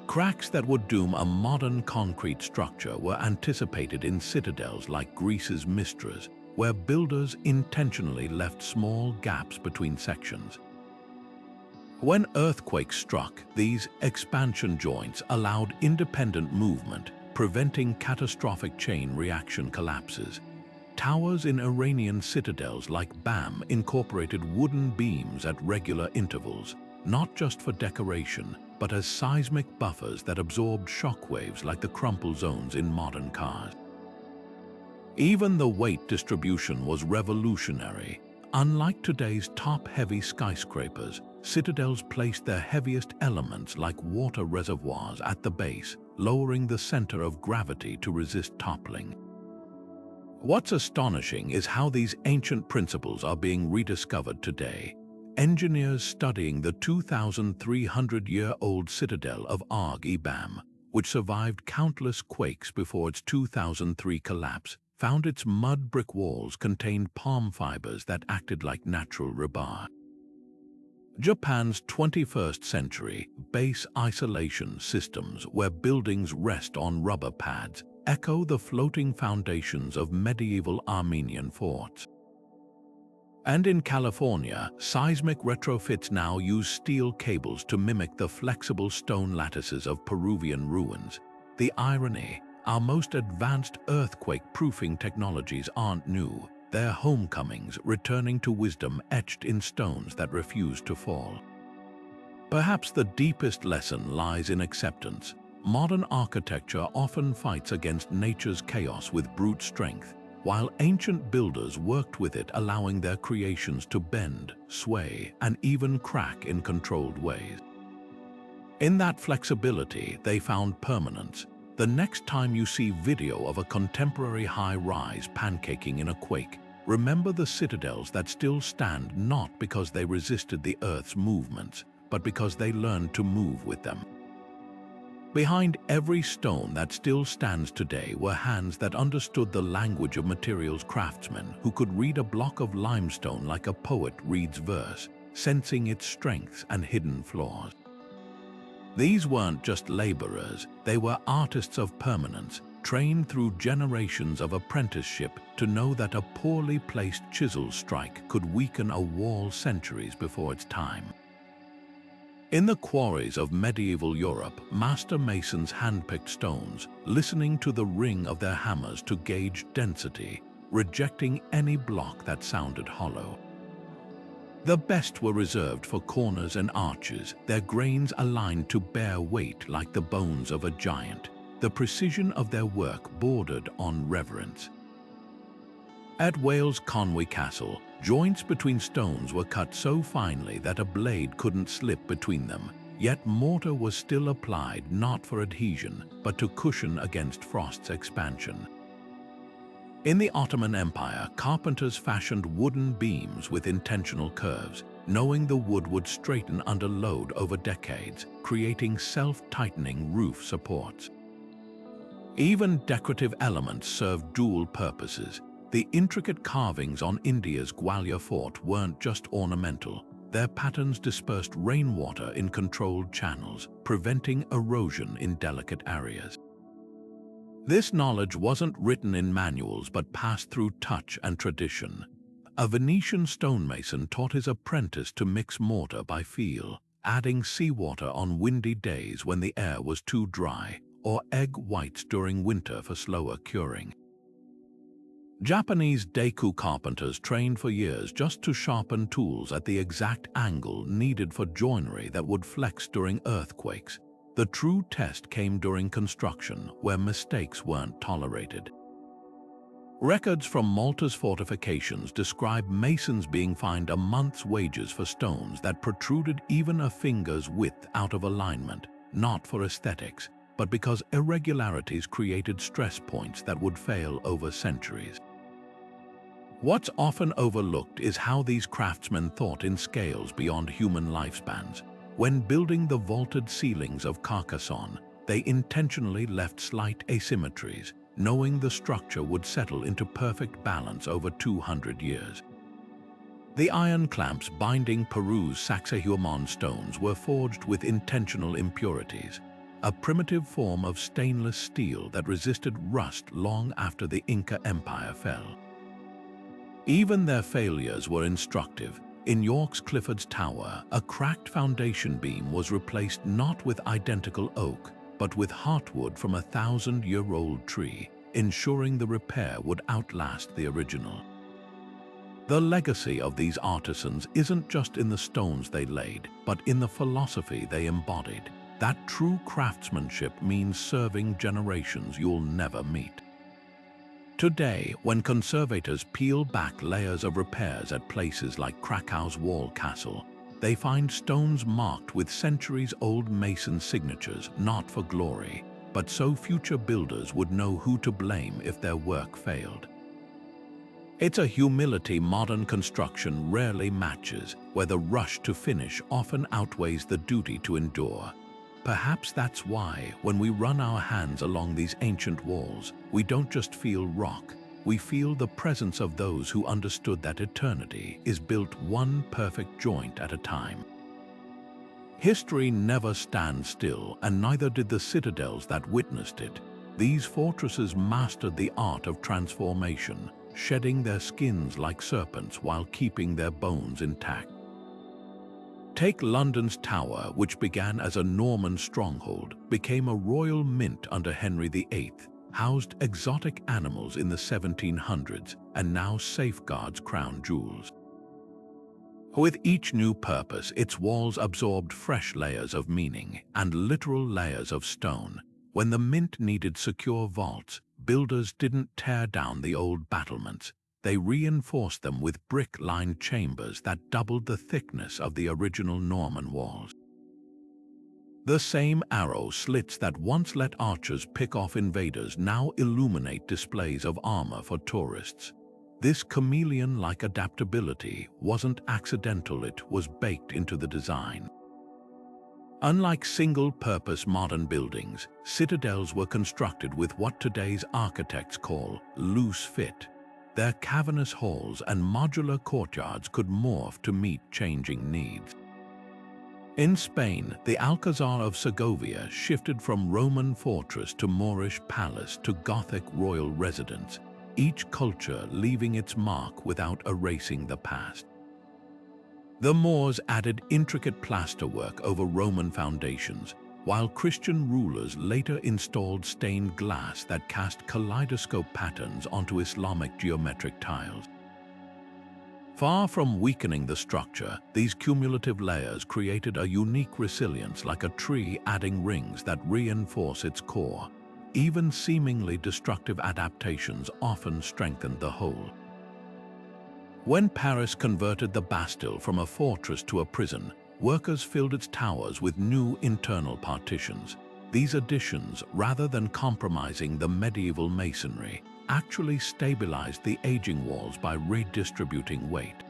Cracks that would doom a modern concrete structure were anticipated in citadels like Greece's Mistras, where builders intentionally left small gaps between sections. When earthquakes struck, these expansion joints allowed independent movement, preventing catastrophic chain reaction collapses. Towers in Iranian citadels like Bam incorporated wooden beams at regular intervals, not just for decoration, but as seismic buffers that absorbed shockwaves like the crumple zones in modern cars. Even the weight distribution was revolutionary. Unlike today's top-heavy skyscrapers, citadels placed their heaviest elements like water reservoirs at the base, lowering the center of gravity to resist toppling. What's astonishing is how these ancient principles are being rediscovered today. Engineers studying the 2,300-year-old citadel of Arg-e-Bam, which survived countless quakes before its 2003 collapse, found its mud brick walls contained palm fibers that acted like natural rebar. Japan's 21st century base isolation systems, where buildings rest on rubber pads, echo the floating foundations of medieval Armenian forts. And in California, seismic retrofits now use steel cables to mimic the flexible stone lattices of Peruvian ruins. The irony: our most advanced earthquake-proofing technologies aren't new. They're homecomings, returning to wisdom etched in stones that refuse to fall. Perhaps the deepest lesson lies in acceptance. Modern architecture often fights against nature's chaos with brute strength, while ancient builders worked with it, allowing their creations to bend, sway, and even crack in controlled ways. In that flexibility, they found permanence. The next time you see video of a contemporary high-rise pancaking in a quake, remember the citadels that still stand not because they resisted the Earth's movements, but because they learned to move with them. Behind every stone that still stands today were hands that understood the language of materials craftsmen who could read a block of limestone like a poet reads verse, sensing its strengths and hidden flaws. These weren't just laborers, they were artists of permanence, trained through generations of apprenticeship to know that a poorly placed chisel strike could weaken a wall centuries before its time. In the quarries of medieval Europe, master masons handpicked stones, listening to the ring of their hammers to gauge density, rejecting any block that sounded hollow. The best were reserved for corners and arches, their grains aligned to bear weight like the bones of a giant. The precision of their work bordered on reverence. At Wales' Conwy Castle, joints between stones were cut so finely that a blade couldn't slip between them, yet mortar was still applied not for adhesion, but to cushion against frost's expansion. In the Ottoman Empire, carpenters fashioned wooden beams with intentional curves, knowing the wood would straighten under load over decades, creating self-tightening roof supports. Even decorative elements served dual purposes. The intricate carvings on India's Gwalior fort weren't just ornamental. Their patterns dispersed rainwater in controlled channels, preventing erosion in delicate areas. This knowledge wasn't written in manuals but passed through touch and tradition. A Venetian stonemason taught his apprentice to mix mortar by feel, adding seawater on windy days when the air was too dry, or egg whites during winter for slower curing. Japanese Daku carpenters trained for years just to sharpen tools at the exact angle needed for joinery that would flex during earthquakes. The true test came during construction, where mistakes weren't tolerated. Records from Malta's fortifications describe masons being fined a month's wages for stones that protruded even a finger's width out of alignment, not for aesthetics, but because irregularities created stress points that would fail over centuries. What's often overlooked is how these craftsmen thought in scales beyond human lifespans. When building the vaulted ceilings of Carcassonne, they intentionally left slight asymmetries, knowing the structure would settle into perfect balance over 200 years. The iron clamps binding Peru's Sacsayhuaman stones were forged with intentional impurities, a primitive form of stainless steel that resisted rust long after the Inca Empire fell. Even their failures were instructive. In York's Clifford's Tower, a cracked foundation beam was replaced not with identical oak, but with heartwood from a 1,000-year-old tree, ensuring the repair would outlast the original. The legacy of these artisans isn't just in the stones they laid, but in the philosophy they embodied. That true craftsmanship means serving generations you'll never meet. Today, when conservators peel back layers of repairs at places like Krakow's Wall Castle, they find stones marked with centuries-old mason signatures, not for glory, but so future builders would know who to blame if their work failed. It's a humility modern construction rarely matches, where the rush to finish often outweighs the duty to endure. Perhaps that's why, when we run our hands along these ancient walls, we don't just feel rock, we feel the presence of those who understood that eternity is built one perfect joint at a time. History never stands still, and neither did the citadels that witnessed it. These fortresses mastered the art of transformation, shedding their skins like serpents while keeping their bones intact. Take London's Tower, which began as a Norman stronghold, became a royal mint under Henry VIII, housed exotic animals in the 1700s, and now safeguards crown jewels. With each new purpose, its walls absorbed fresh layers of meaning and literal layers of stone. When the mint needed secure vaults, builders didn't tear down the old battlements. They reinforced them with brick-lined chambers that doubled the thickness of the original Norman walls. The same arrow slits that once let archers pick off invaders now illuminate displays of armor for tourists. This chameleon-like adaptability wasn't accidental, it was baked into the design. Unlike single-purpose modern buildings, citadels were constructed with what today's architects call loose fit. Their cavernous halls and modular courtyards could morph to meet changing needs. In Spain, the Alcazar of Segovia shifted from Roman fortress to Moorish palace to Gothic royal residence, each culture leaving its mark without erasing the past. The Moors added intricate plasterwork over Roman foundations, while Christian rulers later installed stained glass that cast kaleidoscope patterns onto Islamic geometric tiles. Far from weakening the structure, these cumulative layers created a unique resilience, like a tree adding rings that reinforce its core. Even seemingly destructive adaptations often strengthened the whole. When Paris converted the Bastille from a fortress to a prison, workers filled its towers with new internal partitions. These additions, rather than compromising the medieval masonry, actually stabilized the aging walls by redistributing weight.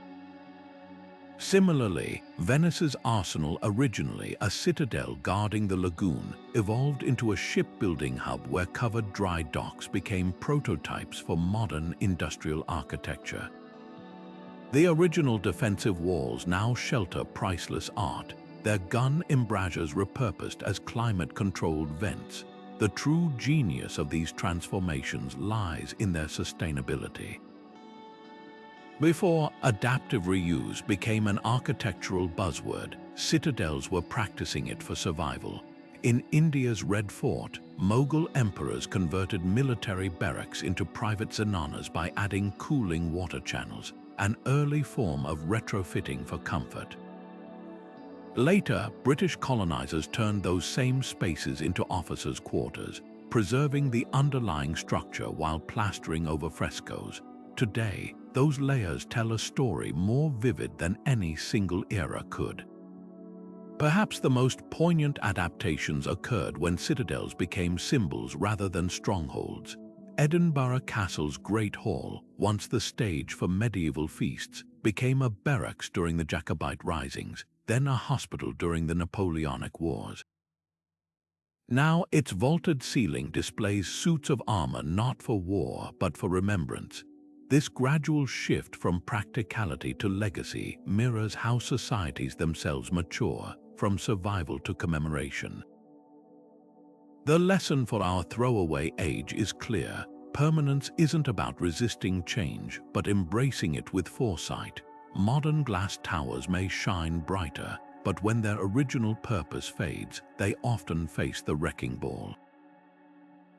Similarly, Venice's arsenal, originally a citadel guarding the lagoon, evolved into a shipbuilding hub where covered dry docks became prototypes for modern industrial architecture. The original defensive walls now shelter priceless art, their gun embrasures repurposed as climate-controlled vents. The true genius of these transformations lies in their sustainability. Before adaptive reuse became an architectural buzzword, citadels were practicing it for survival. In India's Red Fort, Mughal emperors converted military barracks into private zenanas by adding cooling water channels, an early form of retrofitting for comfort. Later, British colonizers turned those same spaces into officers' quarters, preserving the underlying structure while plastering over frescoes. Today, those layers tell a story more vivid than any single era could. Perhaps the most poignant adaptations occurred when citadels became symbols rather than strongholds. Edinburgh Castle's Great Hall, once the stage for medieval feasts, became a barracks during the Jacobite risings, then a hospital during the Napoleonic Wars. Now its vaulted ceiling displays suits of armor not for war but for remembrance. This gradual shift from practicality to legacy mirrors how societies themselves mature, from survival to commemoration. The lesson for our throwaway age is clear. Permanence isn't about resisting change, but embracing it with foresight. Modern glass towers may shine brighter, but when their original purpose fades, they often face the wrecking ball.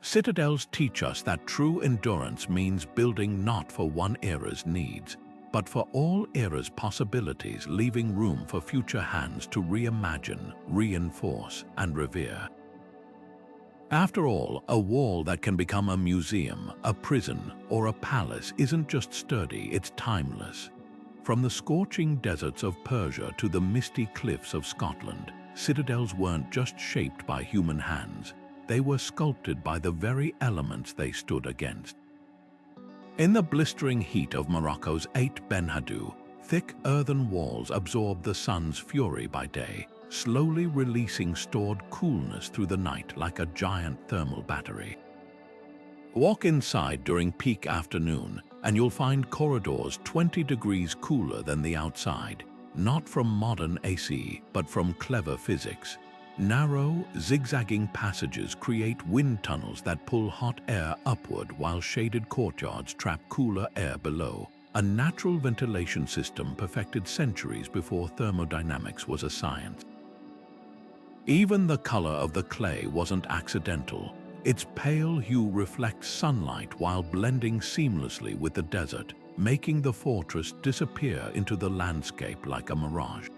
Citadels teach us that true endurance means building not for one era's needs, but for all eras' possibilities, leaving room for future hands to reimagine, reinforce, and revere. After all, a wall that can become a museum, a prison, or a palace isn't just sturdy, it's timeless. From the scorching deserts of Persia to the misty cliffs of Scotland, citadels weren't just shaped by human hands, they were sculpted by the very elements they stood against. In the blistering heat of Morocco's Ait Ben Haddou, thick earthen walls absorbed the sun's fury by day, slowly releasing stored coolness through the night like a giant thermal battery. Walk inside during peak afternoon, and you'll find corridors 20 degrees cooler than the outside, not from modern AC, but from clever physics. Narrow, zigzagging passages create wind tunnels that pull hot air upward while shaded courtyards trap cooler air below, a natural ventilation system perfected centuries before thermodynamics was a science. Even the color of the clay wasn't accidental. Its pale hue reflects sunlight while blending seamlessly with the desert, making the fortress disappear into the landscape like a mirage.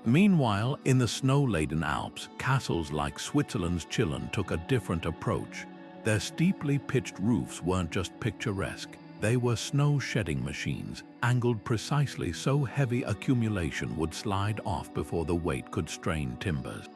Meanwhile, in the snow-laden Alps, castles like Switzerland's Chillon took a different approach. Their steeply pitched roofs weren't just picturesque, they were snow-shedding machines, angled precisely so heavy accumulation would slide off before the weight could strain timbers.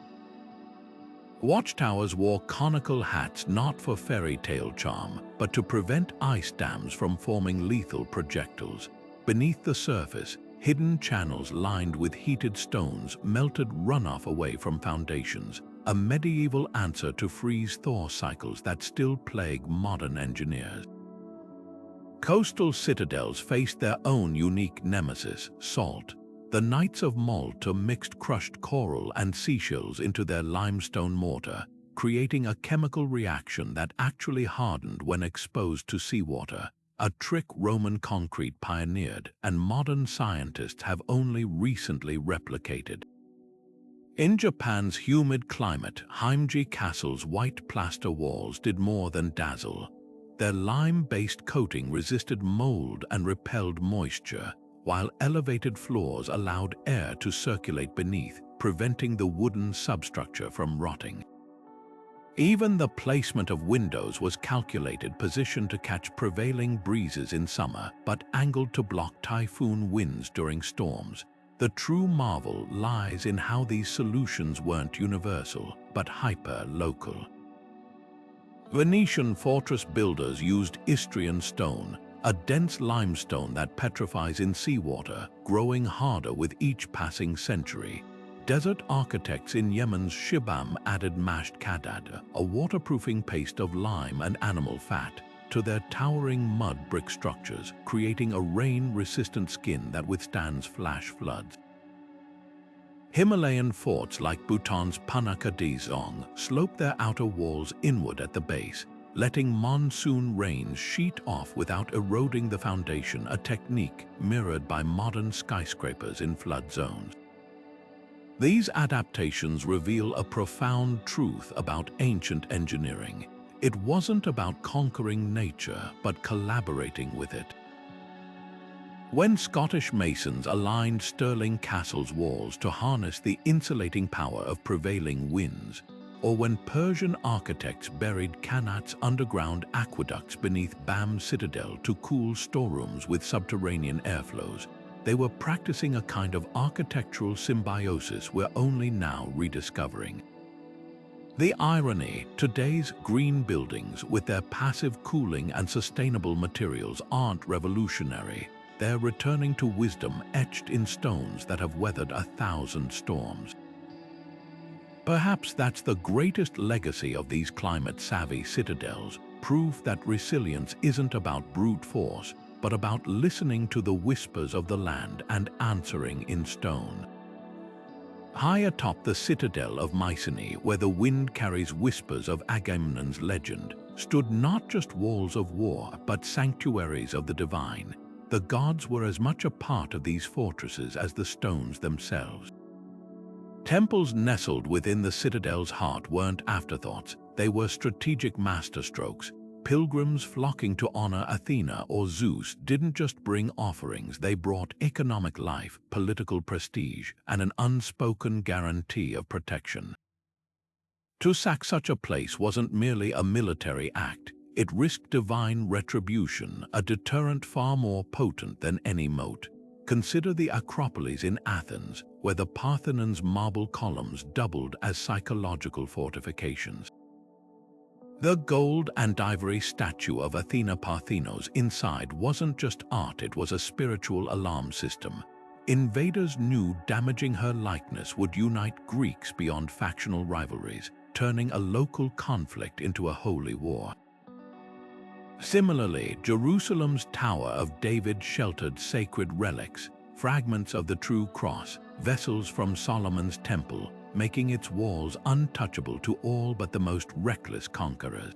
Watchtowers wore conical hats not for fairy tale charm, but to prevent ice dams from forming lethal projectiles. Beneath the surface, hidden channels lined with heated stones melted runoff away from foundations, a medieval answer to freeze-thaw cycles that still plague modern engineers. Coastal citadels faced their own unique nemesis, salt. The Knights of Malta mixed crushed coral and seashells into their limestone mortar, creating a chemical reaction that actually hardened when exposed to seawater, a trick Roman concrete pioneered and modern scientists have only recently replicated. In Japan's humid climate, Heimji Castle's white plaster walls did more than dazzle. Their lime-based coating resisted mold and repelled moisture, while elevated floors allowed air to circulate beneath, preventing the wooden substructure from rotting. Even the placement of windows was calculated, positioned to catch prevailing breezes in summer, but angled to block typhoon winds during storms. The true marvel lies in how these solutions weren't universal, but hyper-local. Venetian fortress builders used Istrian stone, a dense limestone that petrifies in seawater, growing harder with each passing century. Desert architects in Yemen's Shibam added mashed kadad, a waterproofing paste of lime and animal fat, to their towering mud brick structures, creating a rain-resistant skin that withstands flash floods. Himalayan forts like Bhutan's Panakadizong slope their outer walls inward at the base, letting monsoon rains sheet off without eroding the foundation, a technique mirrored by modern skyscrapers in flood zones. These adaptations reveal a profound truth about ancient engineering. It wasn't about conquering nature, but collaborating with it. When Scottish masons aligned Stirling Castle's walls to harness the insulating power of prevailing winds, or when Persian architects buried Qanat's underground aqueducts beneath Bam Citadel to cool storerooms with subterranean airflows, they were practicing a kind of architectural symbiosis we're only now rediscovering. The irony, today's green buildings with their passive cooling and sustainable materials aren't revolutionary. They're returning to wisdom etched in stones that have weathered 1,000 storms. Perhaps that's the greatest legacy of these climate-savvy citadels, proof that resilience isn't about brute force, but about listening to the whispers of the land and answering in stone. High atop the citadel of Mycenae, where the wind carries whispers of Agamemnon's legend, stood not just walls of war, but sanctuaries of the divine. The gods were as much a part of these fortresses as the stones themselves. Temples nestled within the citadel's heart weren't afterthoughts, they were strategic masterstrokes. Pilgrims flocking to honor Athena or Zeus didn't just bring offerings, they brought economic life, political prestige, and an unspoken guarantee of protection. To sack such a place wasn't merely a military act, it risked divine retribution, a deterrent far more potent than any moat. Consider the Acropolis in Athens, where the Parthenon's marble columns doubled as psychological fortifications. The gold and ivory statue of Athena Parthenos inside wasn't just art, it was a spiritual alarm system. Invaders knew damaging her likeness would unite Greeks beyond factional rivalries, turning a local conflict into a holy war. Similarly, Jerusalem's Tower of David sheltered sacred relics, fragments of the true cross, vessels from Solomon's temple, making its walls untouchable to all but the most reckless conquerors.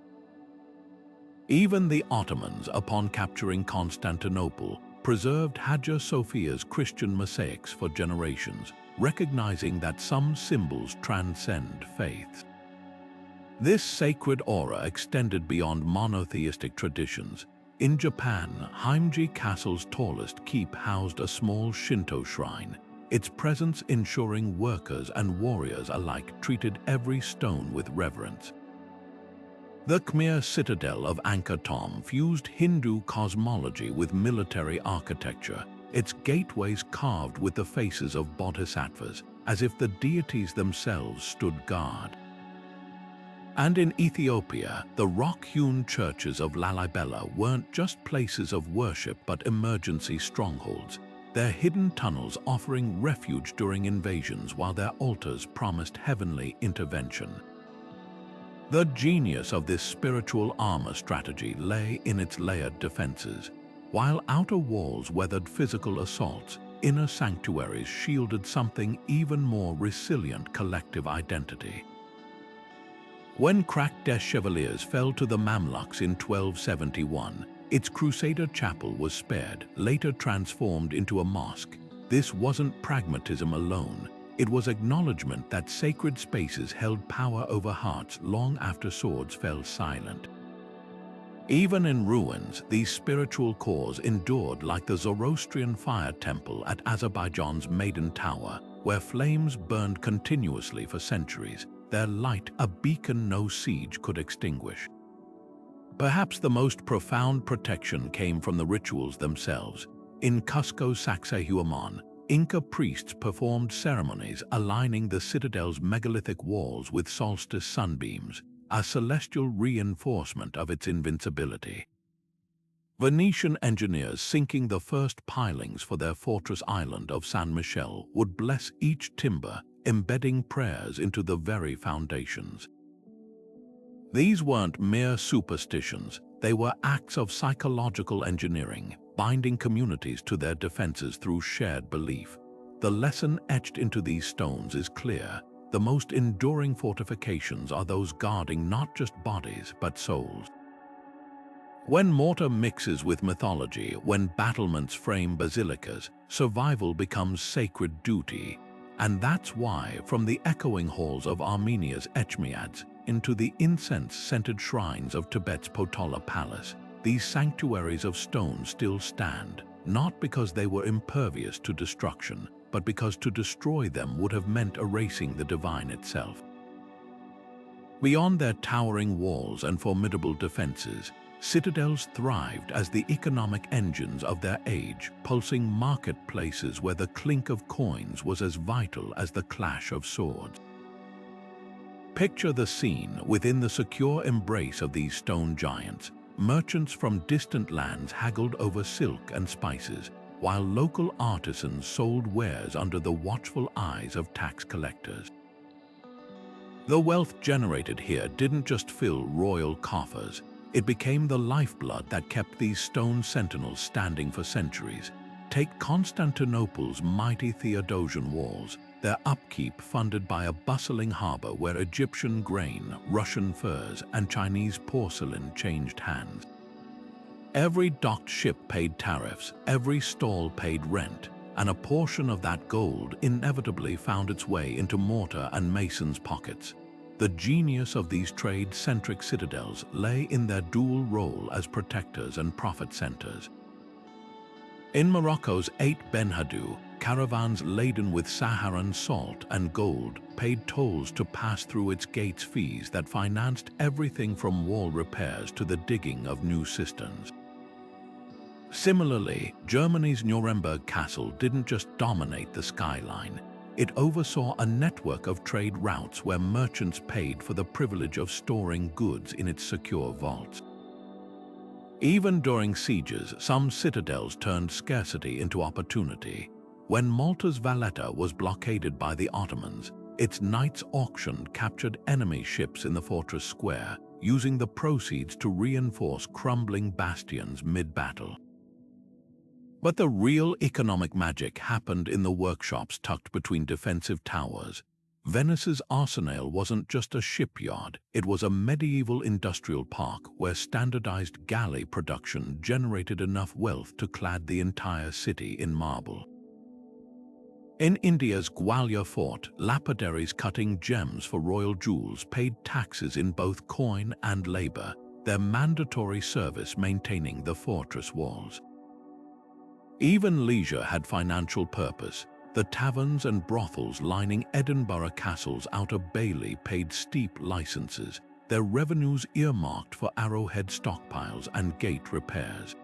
Even the Ottomans, upon capturing Constantinople, preserved Hagia Sophia's Christian mosaics for generations, recognizing that some symbols transcend faiths. This sacred aura extended beyond monotheistic traditions. In Japan, Heimji Castle's tallest keep housed a small Shinto shrine, its presence ensuring workers and warriors alike treated every stone with reverence. The Khmer Citadel of Angkor Thom fused Hindu cosmology with military architecture, its gateways carved with the faces of bodhisattvas, as if the deities themselves stood guard. And in Ethiopia, the rock-hewn churches of Lalibela weren't just places of worship but emergency strongholds, their hidden tunnels offering refuge during invasions while their altars promised heavenly intervention. The genius of this spiritual armor strategy lay in its layered defenses. While outer walls weathered physical assaults, inner sanctuaries shielded something even more resilient: collective identity. When cracked des Chevaliers fell to the Mamluks in 1271, its Crusader chapel was spared, later transformed into a mosque. This wasn't pragmatism alone. It was acknowledgement that sacred spaces held power over hearts long after swords fell silent. Even in ruins, these spiritual cores endured, like the Zoroastrian fire temple at Azerbaijan's Maiden Tower, where flames burned continuously for centuries, their light a beacon no siege could extinguish. Perhaps the most profound protection came from the rituals themselves. In Cusco's Sacsayhuaman, Inca priests performed ceremonies aligning the citadel's megalithic walls with solstice sunbeams, a celestial reinforcement of its invincibility. Venetian engineers sinking the first pilings for their fortress island of San Michele would bless each timber, embedding prayers into the very foundations. These weren't mere superstitions, they were acts of psychological engineering, binding communities to their defenses through shared belief. The lesson etched into these stones is clear: the most enduring fortifications are those guarding not just bodies but souls. When mortar mixes with mythology, when battlements frame basilicas, survival becomes sacred duty. And that's why, from the echoing halls of Armenia's Echmiadzin into the incense-scented shrines of Tibet's Potala Palace, these sanctuaries of stone still stand, not because they were impervious to destruction, but because to destroy them would have meant erasing the divine itself. Beyond their towering walls and formidable defenses, citadels thrived as the economic engines of their age, pulsing marketplaces where the clink of coins was as vital as the clash of swords. Picture the scene within the secure embrace of these stone giants. Merchants from distant lands haggled over silk and spices, while local artisans sold wares under the watchful eyes of tax collectors. The wealth generated here didn't just fill royal coffers. It became the lifeblood that kept these stone sentinels standing for centuries. Take Constantinople's mighty Theodosian walls, their upkeep funded by a bustling harbor where Egyptian grain, Russian furs, and Chinese porcelain changed hands. Every docked ship paid tariffs, every stall paid rent, and a portion of that gold inevitably found its way into mortar and masons' pockets. The genius of these trade-centric citadels lay in their dual role as protectors and profit centers. In Morocco's Eight Benhadou, caravans laden with Saharan salt and gold paid tolls to pass through its gates, fees that financed everything from wall repairs to the digging of new cisterns. Similarly, Germany's Nuremberg castle didn't just dominate the skyline. It oversaw a network of trade routes where merchants paid for the privilege of storing goods in its secure vaults. Even during sieges, some citadels turned scarcity into opportunity. When Malta's Valletta was blockaded by the Ottomans, its knights' auction captured enemy ships in the fortress square, using the proceeds to reinforce crumbling bastions mid-battle. But the real economic magic happened in the workshops tucked between defensive towers. Venice's Arsenale wasn't just a shipyard, it was a medieval industrial park where standardized galley production generated enough wealth to clad the entire city in marble. In India's Gwalior fort, lapidaries cutting gems for royal jewels paid taxes in both coin and labor, their mandatory service maintaining the fortress walls. Even leisure had financial purpose. The taverns and brothels lining Edinburgh Castle's outer bailey paid steep licenses, their revenues earmarked for arrowhead stockpiles and gate repairs.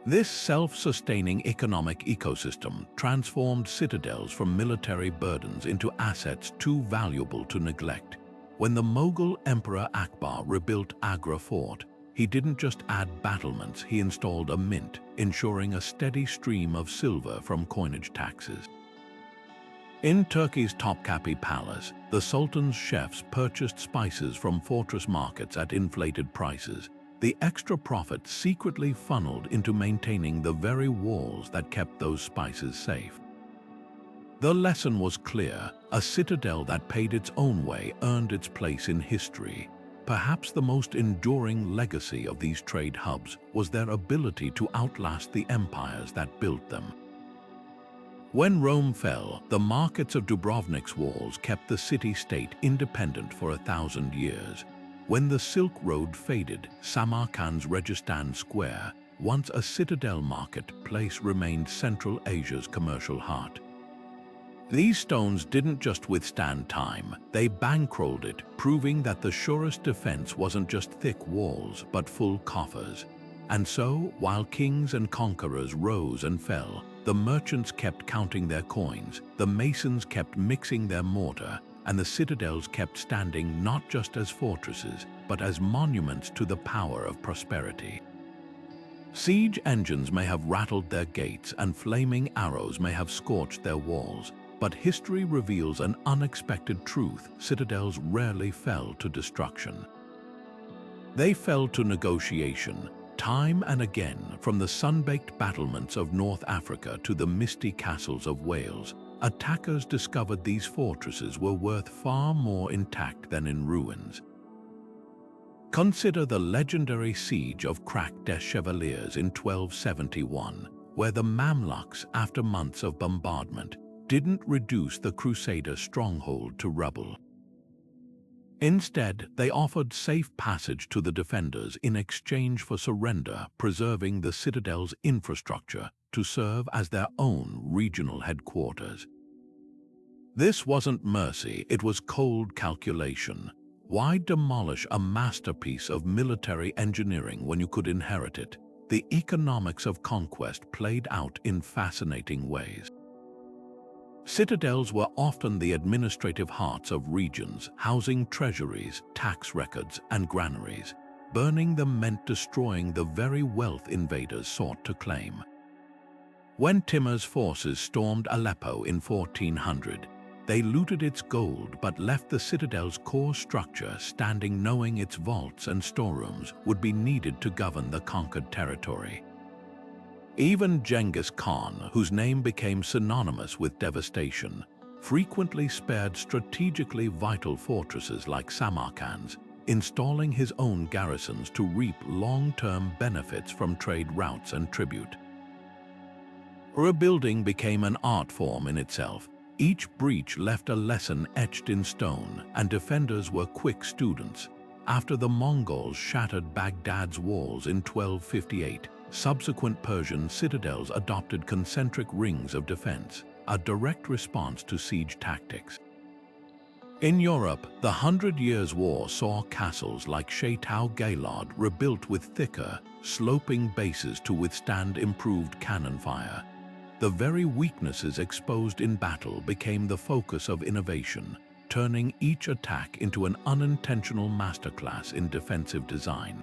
This self-sustaining economic ecosystem transformed citadels from military burdens into assets too valuable to neglect. When the Mughal Emperor Akbar rebuilt Agra Fort, he didn't just add battlements, he installed a mint, ensuring a steady stream of silver from coinage taxes. In Turkey's Topkapi Palace, the Sultan's chefs purchased spices from fortress markets at inflated prices. The extra profit secretly funneled into maintaining the very walls that kept those spices safe. The lesson was clear: a citadel that paid its own way earned its place in history. Perhaps the most enduring legacy of these trade hubs was their ability to outlast the empires that built them. When Rome fell, the markets of Dubrovnik's walls kept the city-state independent for 1,000 years. When the Silk Road faded, Samarkand's Registan Square, once a citadel market-place, remained Central Asia's commercial heart. These stones didn't just withstand time, they bankrolled it, proving that the surest defense wasn't just thick walls, but full coffers. And so, while kings and conquerors rose and fell, the merchants kept counting their coins, the masons kept mixing their mortar, and the citadels kept standing not just as fortresses, but as monuments to the power of prosperity. Siege engines may have rattled their gates and flaming arrows may have scorched their walls, but history reveals an unexpected truth: citadels rarely fell to destruction. They fell to negotiation. Time and again, from the sun-baked battlements of North Africa to the misty castles of Wales, attackers discovered these fortresses were worth far more intact than in ruins. Consider the legendary siege of Crac des Chevaliers in 1271, where the Mamluks, after months of bombardment, didn't reduce the Crusader stronghold to rubble. Instead, they offered safe passage to the defenders in exchange for surrender, preserving the citadel's infrastructure to serve as their own regional headquarters. This wasn't mercy, it was cold calculation. Why demolish a masterpiece of military engineering when you could inherit it? The economics of conquest played out in fascinating ways. Citadels were often the administrative hearts of regions, housing treasuries, tax records, and granaries. Burning them meant destroying the very wealth invaders sought to claim. When Timur's forces stormed Aleppo in 1400, they looted its gold but left the citadel's core structure standing, knowing its vaults and storerooms would be needed to govern the conquered territory. Even Genghis Khan, whose name became synonymous with devastation, frequently spared strategically vital fortresses like Samarkand's, installing his own garrisons to reap long-term benefits from trade routes and tribute. Rebuilding became an art form in itself. Each breach left a lesson etched in stone, and defenders were quick students. After the Mongols shattered Baghdad's walls in 1258, subsequent Persian citadels adopted concentric rings of defense, a direct response to siege tactics. In Europe, the Hundred Years' War saw castles like Chateau Gaillard rebuilt with thicker, sloping bases to withstand improved cannon fire. The very weaknesses exposed in battle became the focus of innovation, turning each attack into an unintentional masterclass in defensive design.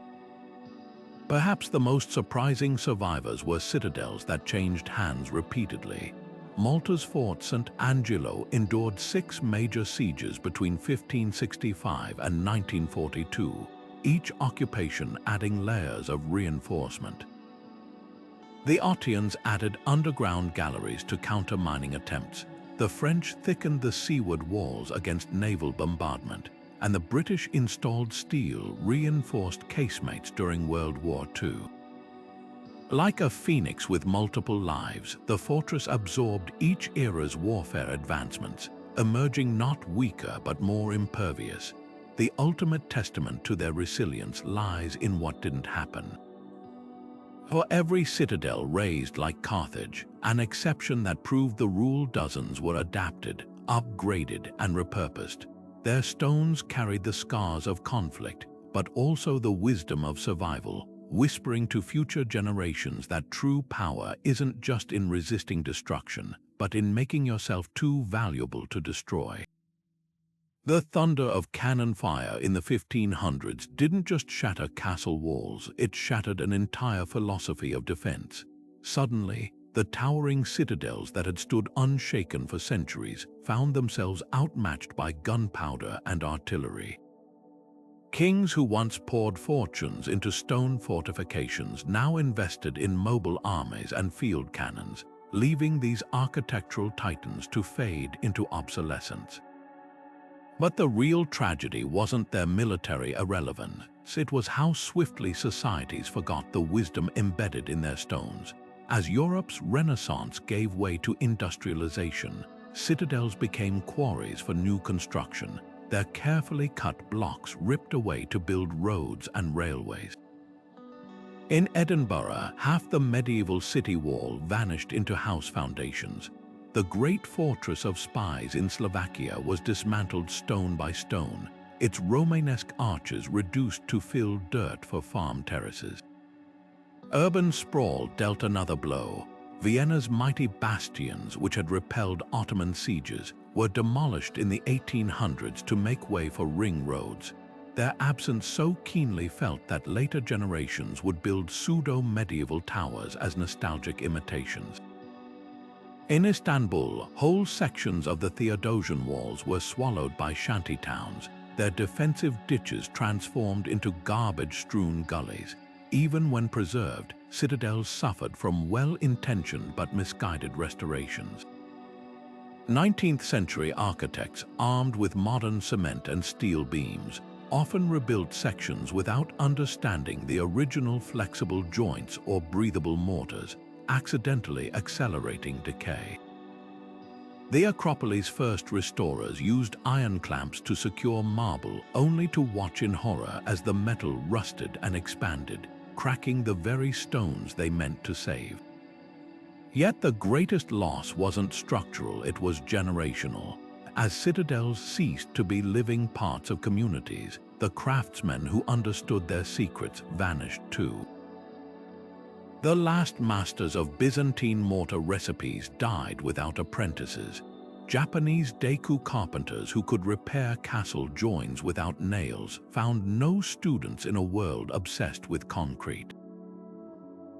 Perhaps the most surprising survivors were citadels that changed hands repeatedly. Malta's Fort St. Angelo endured 6 major sieges between 1565 and 1942, each occupation adding layers of reinforcement. The Ottomans added underground galleries to counter mining attempts. The French thickened the seaward walls against naval bombardment, and the British installed steel reinforced casemates during World War II. Like a phoenix with multiple lives, the fortress absorbed each era's warfare advancements, emerging not weaker but more impervious. The ultimate testament to their resilience lies in what didn't happen. For every citadel raised like Carthage, an exception that proved the rule, dozens were adapted, upgraded, and repurposed. Their stones carried the scars of conflict, but also the wisdom of survival, whispering to future generations that true power isn't just in resisting destruction, but in making yourself too valuable to destroy. The thunder of cannon fire in the 1500s didn't just shatter castle walls, it shattered an entire philosophy of defense. Suddenly, the towering citadels that had stood unshaken for centuries found themselves outmatched by gunpowder and artillery. Kings who once poured fortunes into stone fortifications now invested in mobile armies and field cannons, leaving these architectural titans to fade into obsolescence. But the real tragedy wasn't their military irrelevance, it was how swiftly societies forgot the wisdom embedded in their stones. As Europe's Renaissance gave way to industrialization, citadels became quarries for new construction, their carefully cut blocks ripped away to build roads and railways. In Edinburgh, half the medieval city wall vanished into house foundations. The great fortress of Spies in Slovakia was dismantled stone by stone, its Romanesque arches reduced to fill dirt for farm terraces. Urban sprawl dealt another blow. Vienna's mighty bastions, which had repelled Ottoman sieges, were demolished in the 1800s to make way for ring roads, their absence so keenly felt that later generations would build pseudo-medieval towers as nostalgic imitations. In Istanbul, whole sections of the Theodosian walls were swallowed by shanty towns, their defensive ditches transformed into garbage-strewn gullies. Even when preserved, citadels suffered from well-intentioned but misguided restorations. 19th-century architects, armed with modern cement and steel beams, often rebuilt sections without understanding the original flexible joints or breathable mortars, accidentally accelerating decay. The Acropolis' first restorers used iron clamps to secure marble, only to watch in horror as the metal rusted and expanded, cracking the very stones they meant to save. Yet the greatest loss wasn't structural, it was generational. As citadels ceased to be living parts of communities, the craftsmen who understood their secrets vanished too. The last masters of Byzantine mortar recipes died without apprentices. Japanese Daku carpenters who could repair castle joins without nails found no students in a world obsessed with concrete.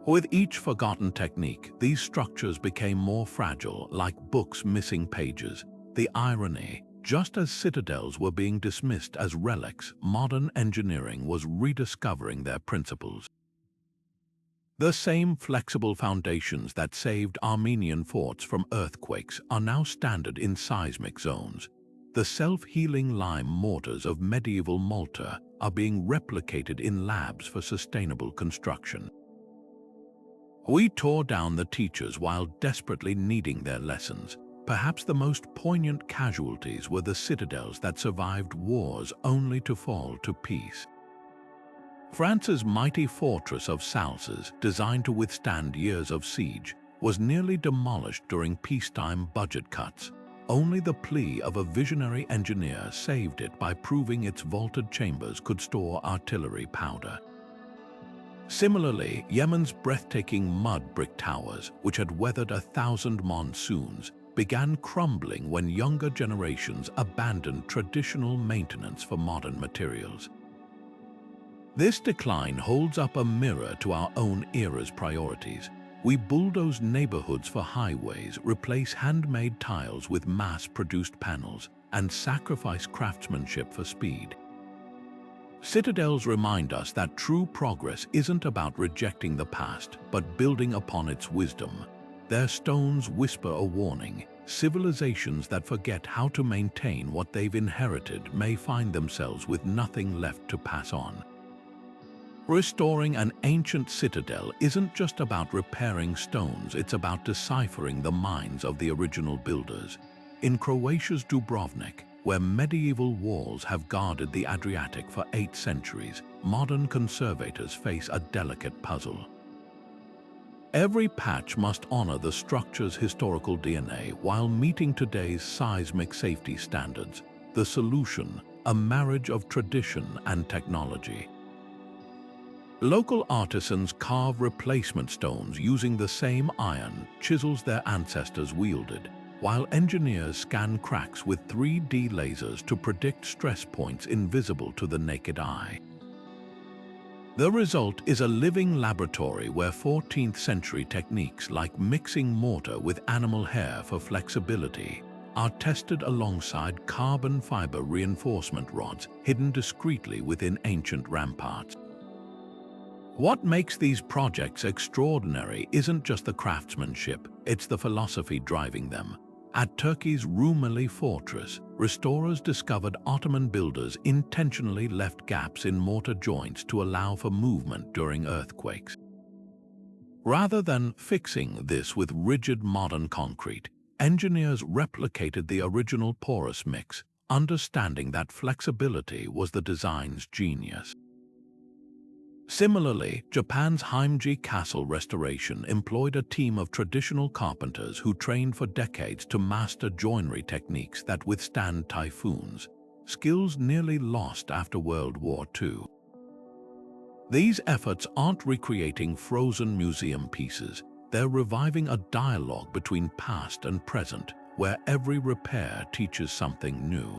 With each forgotten technique, these structures became more fragile, like books missing pages. The irony, just as citadels were being dismissed as relics, modern engineering was rediscovering their principles. The same flexible foundations that saved Armenian forts from earthquakes are now standard in seismic zones. The self-healing lime mortars of medieval Malta are being replicated in labs for sustainable construction. We tore down the teachers while desperately needing their lessons. Perhaps the most poignant casualties were the citadels that survived wars only to fall to peace. France's mighty fortress of Salses, designed to withstand years of siege, was nearly demolished during peacetime budget cuts. Only the plea of a visionary engineer saved it by proving its vaulted chambers could store artillery powder. Similarly, Yemen's breathtaking mud brick towers, which had weathered 1,000 monsoons, began crumbling when younger generations abandoned traditional maintenance for modern materials. This decline holds up a mirror to our own era's priorities. We bulldoze neighborhoods for highways, replace handmade tiles with mass-produced panels, and sacrifice craftsmanship for speed. Citadels remind us that true progress isn't about rejecting the past, but building upon its wisdom. Their stones whisper a warning. Civilizations that forget how to maintain what they've inherited may find themselves with nothing left to pass on. Restoring an ancient citadel isn't just about repairing stones, it's about deciphering the minds of the original builders. In Croatia's Dubrovnik, where medieval walls have guarded the Adriatic for 8 centuries, modern conservators face a delicate puzzle. Every patch must honor the structure's historical DNA while meeting today's seismic safety standards. The solution, a marriage of tradition and technology. Local artisans carve replacement stones using the same iron chisels their ancestors wielded. while engineers scan cracks with 3D lasers to predict stress points invisible to the naked eye. The result is a living laboratory where 14th century techniques like mixing mortar with animal hair for flexibility are tested alongside carbon fiber reinforcement rods hidden discreetly within ancient ramparts. What makes these projects extraordinary isn't just the craftsmanship, it's the philosophy driving them. At Turkey's Rumeli fortress, restorers discovered Ottoman builders intentionally left gaps in mortar joints to allow for movement during earthquakes. Rather than fixing this with rigid modern concrete, engineers replicated the original porous mix, understanding that flexibility was the design's genius. Similarly, Japan's Heimji Castle restoration employed a team of traditional carpenters who trained for decades to master joinery techniques that withstand typhoons, skills nearly lost after World War II. These efforts aren't recreating frozen museum pieces, they're reviving a dialogue between past and present, where every repair teaches something new.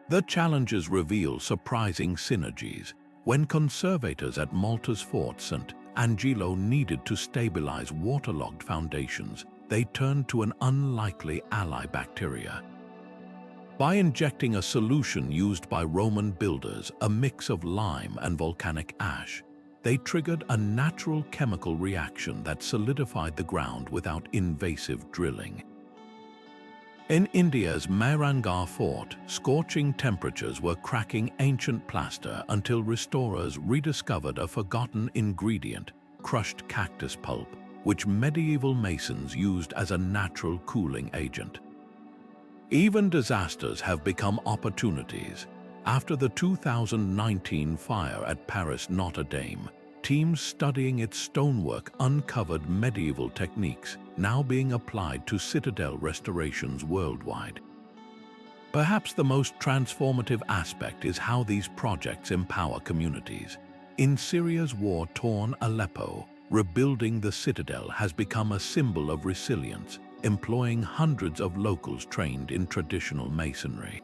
The challenges reveal surprising synergies. When conservators at Malta's Fort St. Angelo needed to stabilize waterlogged foundations, they turned to an unlikely ally bacteria. By injecting a solution used by Roman builders, a mix of lime and volcanic ash, they triggered a natural chemical reaction that solidified the ground without invasive drilling. In India's Mehrangarh fort, scorching temperatures were cracking ancient plaster until restorers rediscovered a forgotten ingredient, crushed cactus pulp, which medieval masons used as a natural cooling agent. Even disasters have become opportunities. After the 2019 fire at Paris Notre Dame, teams studying its stonework uncovered medieval techniques now being applied to citadel restorations worldwide. Perhaps the most transformative aspect is how these projects empower communities. In Syria's war-torn Aleppo, rebuilding the citadel has become a symbol of resilience, employing hundreds of locals trained in traditional masonry.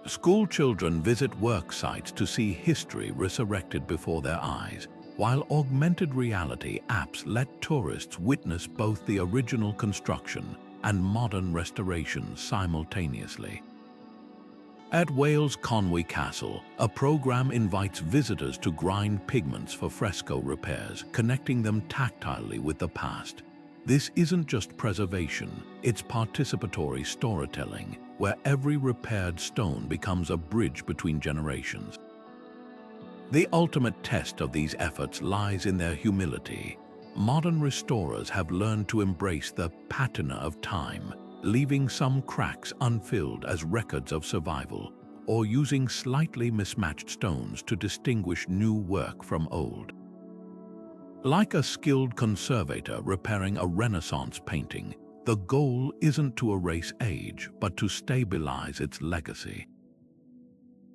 School children visit work sites to see history resurrected before their eyes, while augmented reality apps let tourists witness both the original construction and modern restorations simultaneously. At Wales' Conwy Castle, a program invites visitors to grind pigments for fresco repairs, connecting them tactilely with the past. This isn't just preservation, it's participatory storytelling, where every repaired stone becomes a bridge between generations. The ultimate test of these efforts lies in their humility. Modern restorers have learned to embrace the patina of time, leaving some cracks unfilled as records of survival, or using slightly mismatched stones to distinguish new work from old. Like a skilled conservator repairing a Renaissance painting, the goal isn't to erase age, but to stabilize its legacy.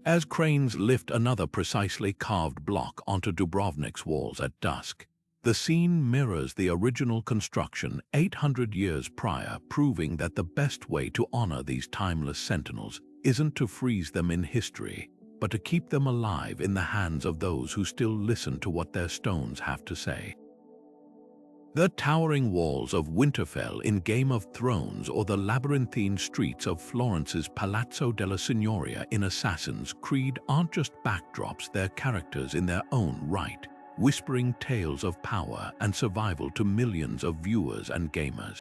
As cranes lift another precisely carved block onto Dubrovnik's walls at dusk, the scene mirrors the original construction 800 years prior, proving that the best way to honor these timeless sentinels isn't to freeze them in history, but to keep them alive in the hands of those who still listen to what their stones have to say. The towering walls of Winterfell in Game of Thrones or the labyrinthine streets of Florence's Palazzo della Signoria in Assassin's Creed aren't just backdrops, they're characters in their own right, whispering tales of power and survival to millions of viewers and gamers.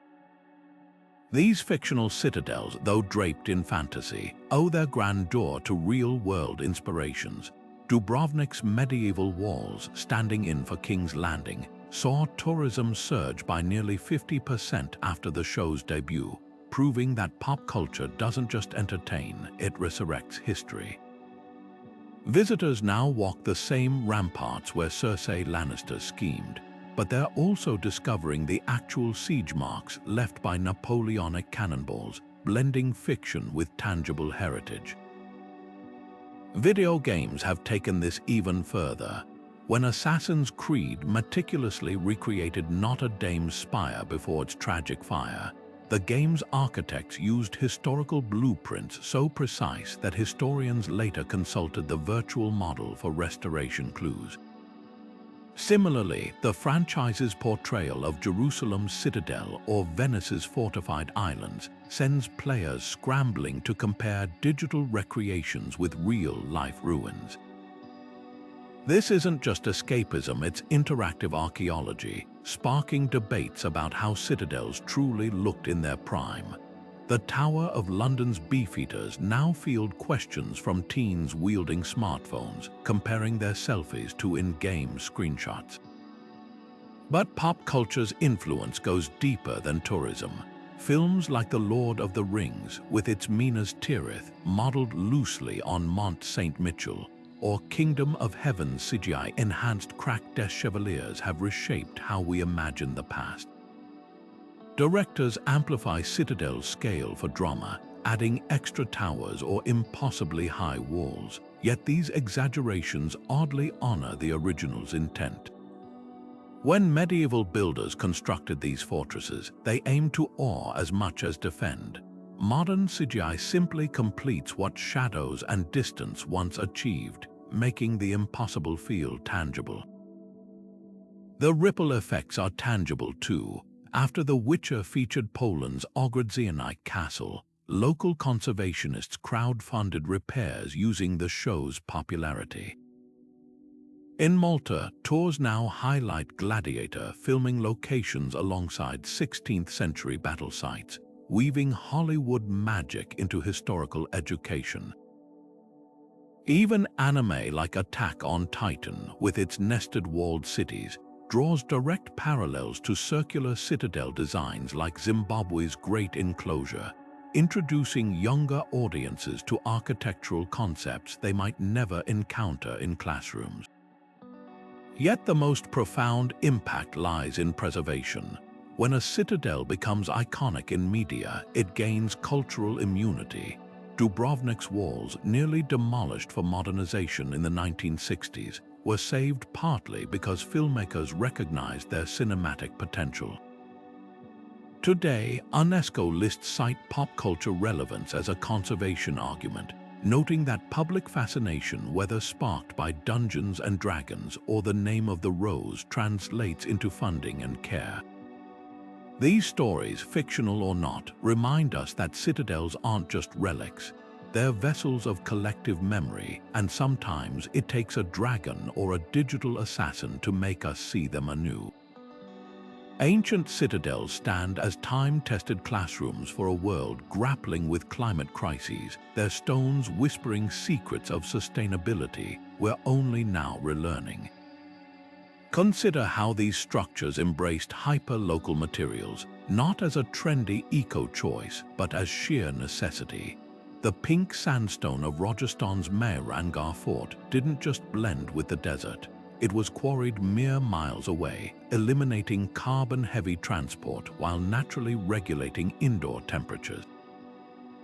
These fictional citadels, though draped in fantasy, owe their grandeur to real-world inspirations. Dubrovnik's medieval walls, standing in for King's Landing, saw tourism surge by nearly 50% after the show's debut, proving that pop culture doesn't just entertain, it resurrects history. Visitors now walk the same ramparts where Cersei Lannister schemed, but they're also discovering the actual siege marks left by Napoleonic cannonballs, blending fiction with tangible heritage. Video games have taken this even further. When Assassin's Creed meticulously recreated Notre Dame's spire before its tragic fire, The game's architects used historical blueprints so precise that historians later consulted the virtual model for restoration clues. Similarly, the franchise's portrayal of Jerusalem's Citadel or Venice's fortified islands sends players scrambling to compare digital recreations with real-life ruins. This isn't just escapism, it's interactive archaeology, sparking debates about how citadels truly looked in their prime. The Tower of London's beefeaters now field questions from teens wielding smartphones, comparing their selfies to in-game screenshots. But pop culture's influence goes deeper than tourism. Films like The Lord of the Rings, with its Minas Tirith modeled loosely on Mont Saint-Michel, or Kingdom of Heaven's CGI-enhanced cracked des Chevaliers have reshaped how we imagine the past. Directors amplify Citadel's scale for drama, adding extra towers or impossibly high walls, yet these exaggerations oddly honor the original's intent. When medieval builders constructed these fortresses, they aimed to awe as much as defend. Modern CGI simply completes what shadows and distance once achieved, making the impossible feel tangible. The ripple effects are tangible too. After The Witcher featured Poland's Ogrodzianite castle, local conservationists crowd-funded repairs using the show's popularity. In Malta, tours now highlight gladiator filming locations alongside 16th-century battle sites, weaving Hollywood magic into historical education. Even anime like Attack on Titan, with its nested walled cities, draws direct parallels to circular citadel designs like Zimbabwe's Great Enclosure, introducing younger audiences to architectural concepts they might never encounter in classrooms. Yet the most profound impact lies in preservation. When a citadel becomes iconic in media, it gains cultural immunity. Dubrovnik's walls, nearly demolished for modernization in the 1960s, were saved partly because filmmakers recognized their cinematic potential. Today, UNESCO lists site pop culture relevance as a conservation argument, noting that public fascination, whether sparked by Dungeons and Dragons or the Name of the Rose, translates into funding and care. These stories, fictional or not, remind us that citadels aren't just relics. They're vessels of collective memory, and sometimes it takes a dragon or a digital assassin to make us see them anew. Ancient citadels stand as time-tested classrooms for a world grappling with climate crises, their stones whispering secrets of sustainability we're only now relearning. Consider how these structures embraced hyper-local materials, not as a trendy eco-choice, but as sheer necessity. The pink sandstone of Rajasthan's Mehrangarh fort didn't just blend with the desert. It was quarried mere miles away, eliminating carbon-heavy transport while naturally regulating indoor temperatures.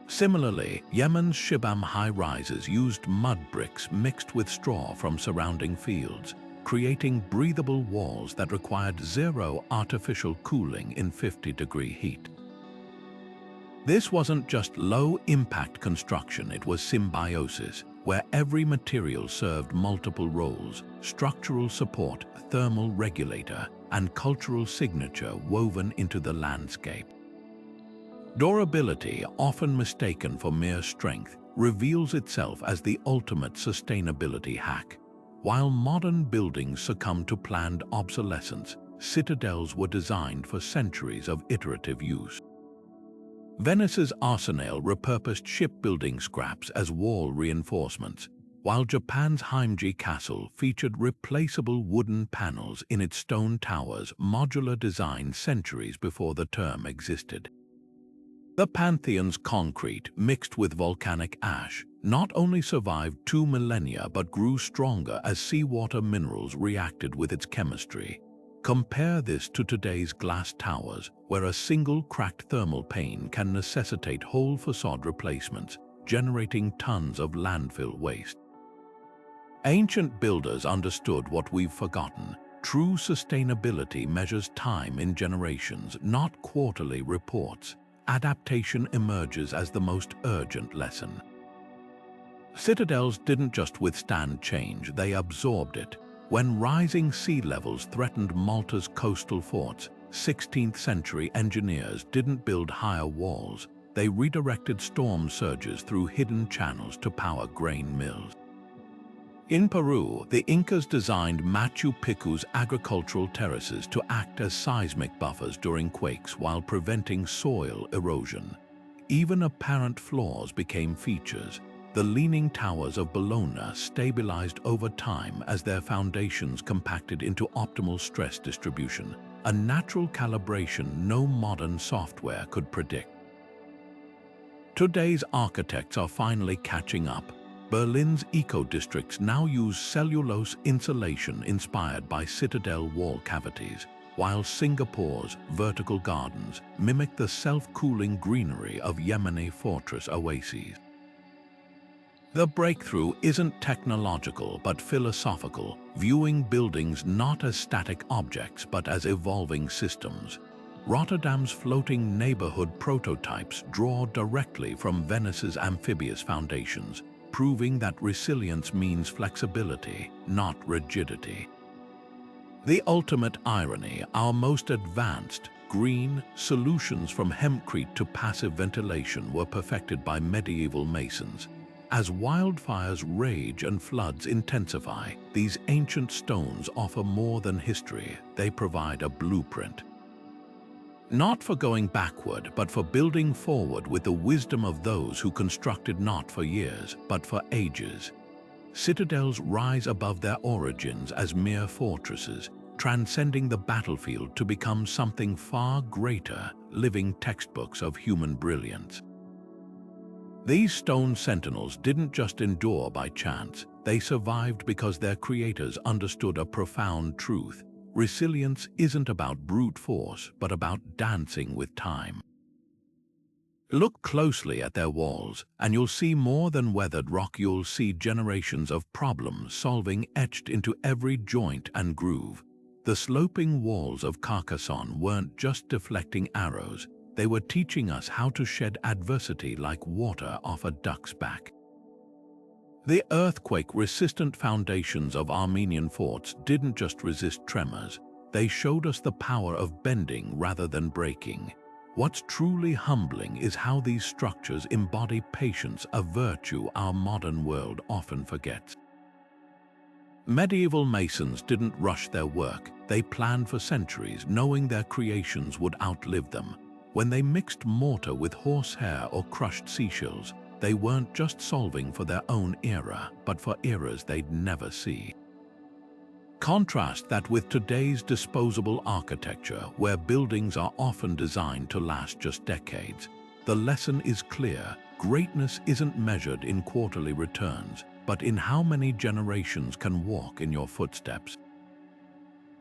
Similarly, Yemen's Shibam high-rises used mud bricks mixed with straw from surrounding fields, creating breathable walls that required zero artificial cooling in 50-degree heat. This wasn't just low-impact construction, it was symbiosis, where every material served multiple roles: structural support, thermal regulator, and cultural signature woven into the landscape. Durability, often mistaken for mere strength, reveals itself as the ultimate sustainability hack. While modern buildings succumb to planned obsolescence, citadels were designed for centuries of iterative use. Venice's Arsenal repurposed shipbuilding scraps as wall reinforcements, while Japan's Heimji Castle featured replaceable wooden panels in its stone towers, modular design centuries before the term existed. The Pantheon's concrete, mixed with volcanic ash, not only survived 2 millennia but grew stronger as seawater minerals reacted with its chemistry. Compare this to today's glass towers, where a single cracked thermal pane can necessitate whole facade replacements, generating tons of landfill waste. Ancient builders understood what we've forgotten. True sustainability measures time in generations, not quarterly reports. adaptation emerges as the most urgent lesson. Citadels didn't just withstand change, they absorbed it. When rising sea levels threatened Malta's coastal forts, 16th century engineers didn't build higher walls. They redirected storm surges through hidden channels to power grain mills. In Peru, the Incas designed Machu Picchu's agricultural terraces to act as seismic buffers during quakes while preventing soil erosion. Even apparent flaws became features. The leaning towers of Bologna stabilized over time as their foundations compacted into optimal stress distribution, a natural calibration no modern software could predict. Today's architects are finally catching up. Berlin's eco-districts now use cellulose insulation inspired by citadel wall cavities, while Singapore's vertical gardens mimic the self-cooling greenery of Yemeni fortress oases. The breakthrough isn't technological but philosophical, viewing buildings not as static objects but as evolving systems. Rotterdam's floating neighborhood prototypes draw directly from Venice's amphibious foundations, proving that resilience means flexibility, not rigidity. The ultimate irony, our most advanced, green solutions from hempcrete to passive ventilation were perfected by medieval masons. As wildfires rage and floods intensify, these ancient stones offer more than history, they provide a blueprint. Not for going backward, but for building forward with the wisdom of those who constructed not for years, but for ages. Citadels rise above their origins as mere fortresses, transcending the battlefield to become something far greater, living textbooks of human brilliance. These stone sentinels didn't just endure by chance, they survived because their creators understood a profound truth. Resilience isn't about brute force, but about dancing with time. Look closely at their walls, and you'll see more than weathered rock. You'll see generations of problem-solving etched into every joint and groove. The sloping walls of Carcassonne weren't just deflecting arrows, they were teaching us how to shed adversity like water off a duck's back. The earthquake-resistant foundations of Armenian forts didn't just resist tremors, they showed us the power of bending rather than breaking. What's truly humbling is how these structures embody patience, a virtue our modern world often forgets. Medieval masons didn't rush their work, they planned for centuries, knowing their creations would outlive them. When they mixed mortar with horsehair or crushed seashells, they weren't just solving for their own era, but for eras they'd never see. Contrast that with today's disposable architecture, where buildings are often designed to last just decades. The lesson is clear: greatness isn't measured in quarterly returns, but in how many generations can walk in your footsteps.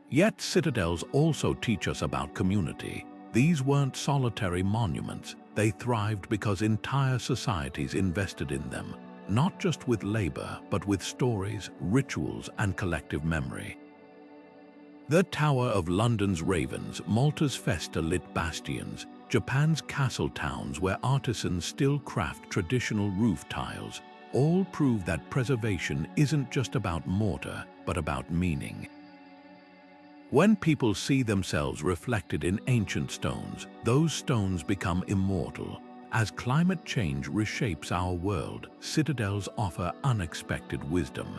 Yet citadels also teach us about community. These weren't solitary monuments. They thrived because entire societies invested in them, not just with labor, but with stories, rituals, and collective memory. The Tower of London's ravens, Malta's festa-lit bastions, Japan's castle towns where artisans still craft traditional roof tiles, all prove that preservation isn't just about mortar, but about meaning. When people see themselves reflected in ancient stones, those stones become immortal. As climate change reshapes our world, citadels offer unexpected wisdom.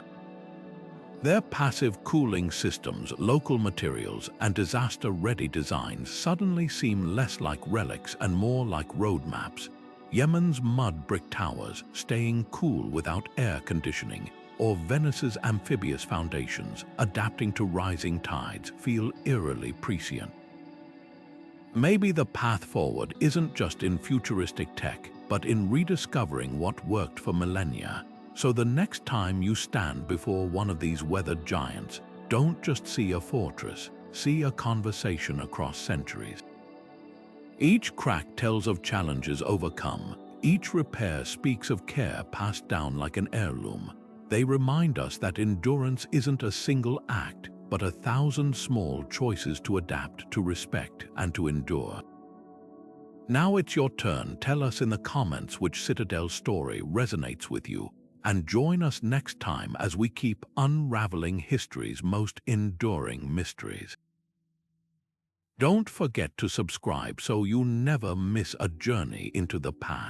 Their passive cooling systems, local materials, and disaster-ready designs suddenly seem less like relics and more like roadmaps. Yemen's mud brick towers, staying cool without air conditioning, or Venice's amphibious foundations, adapting to rising tides, feel eerily prescient. Maybe the path forward isn't just in futuristic tech, but in rediscovering what worked for millennia. So the next time you stand before one of these weathered giants, don't just see a fortress, see a conversation across centuries. Each crack tells of challenges overcome. Each repair speaks of care passed down like an heirloom. They remind us that endurance isn't a single act, but 1,000 small choices to adapt, to respect, and to endure. Now it's your turn. Tell us in the comments which Citadel story resonates with you, and join us next time as we keep unraveling history's most enduring mysteries. Don't forget to subscribe so you never miss a journey into the past.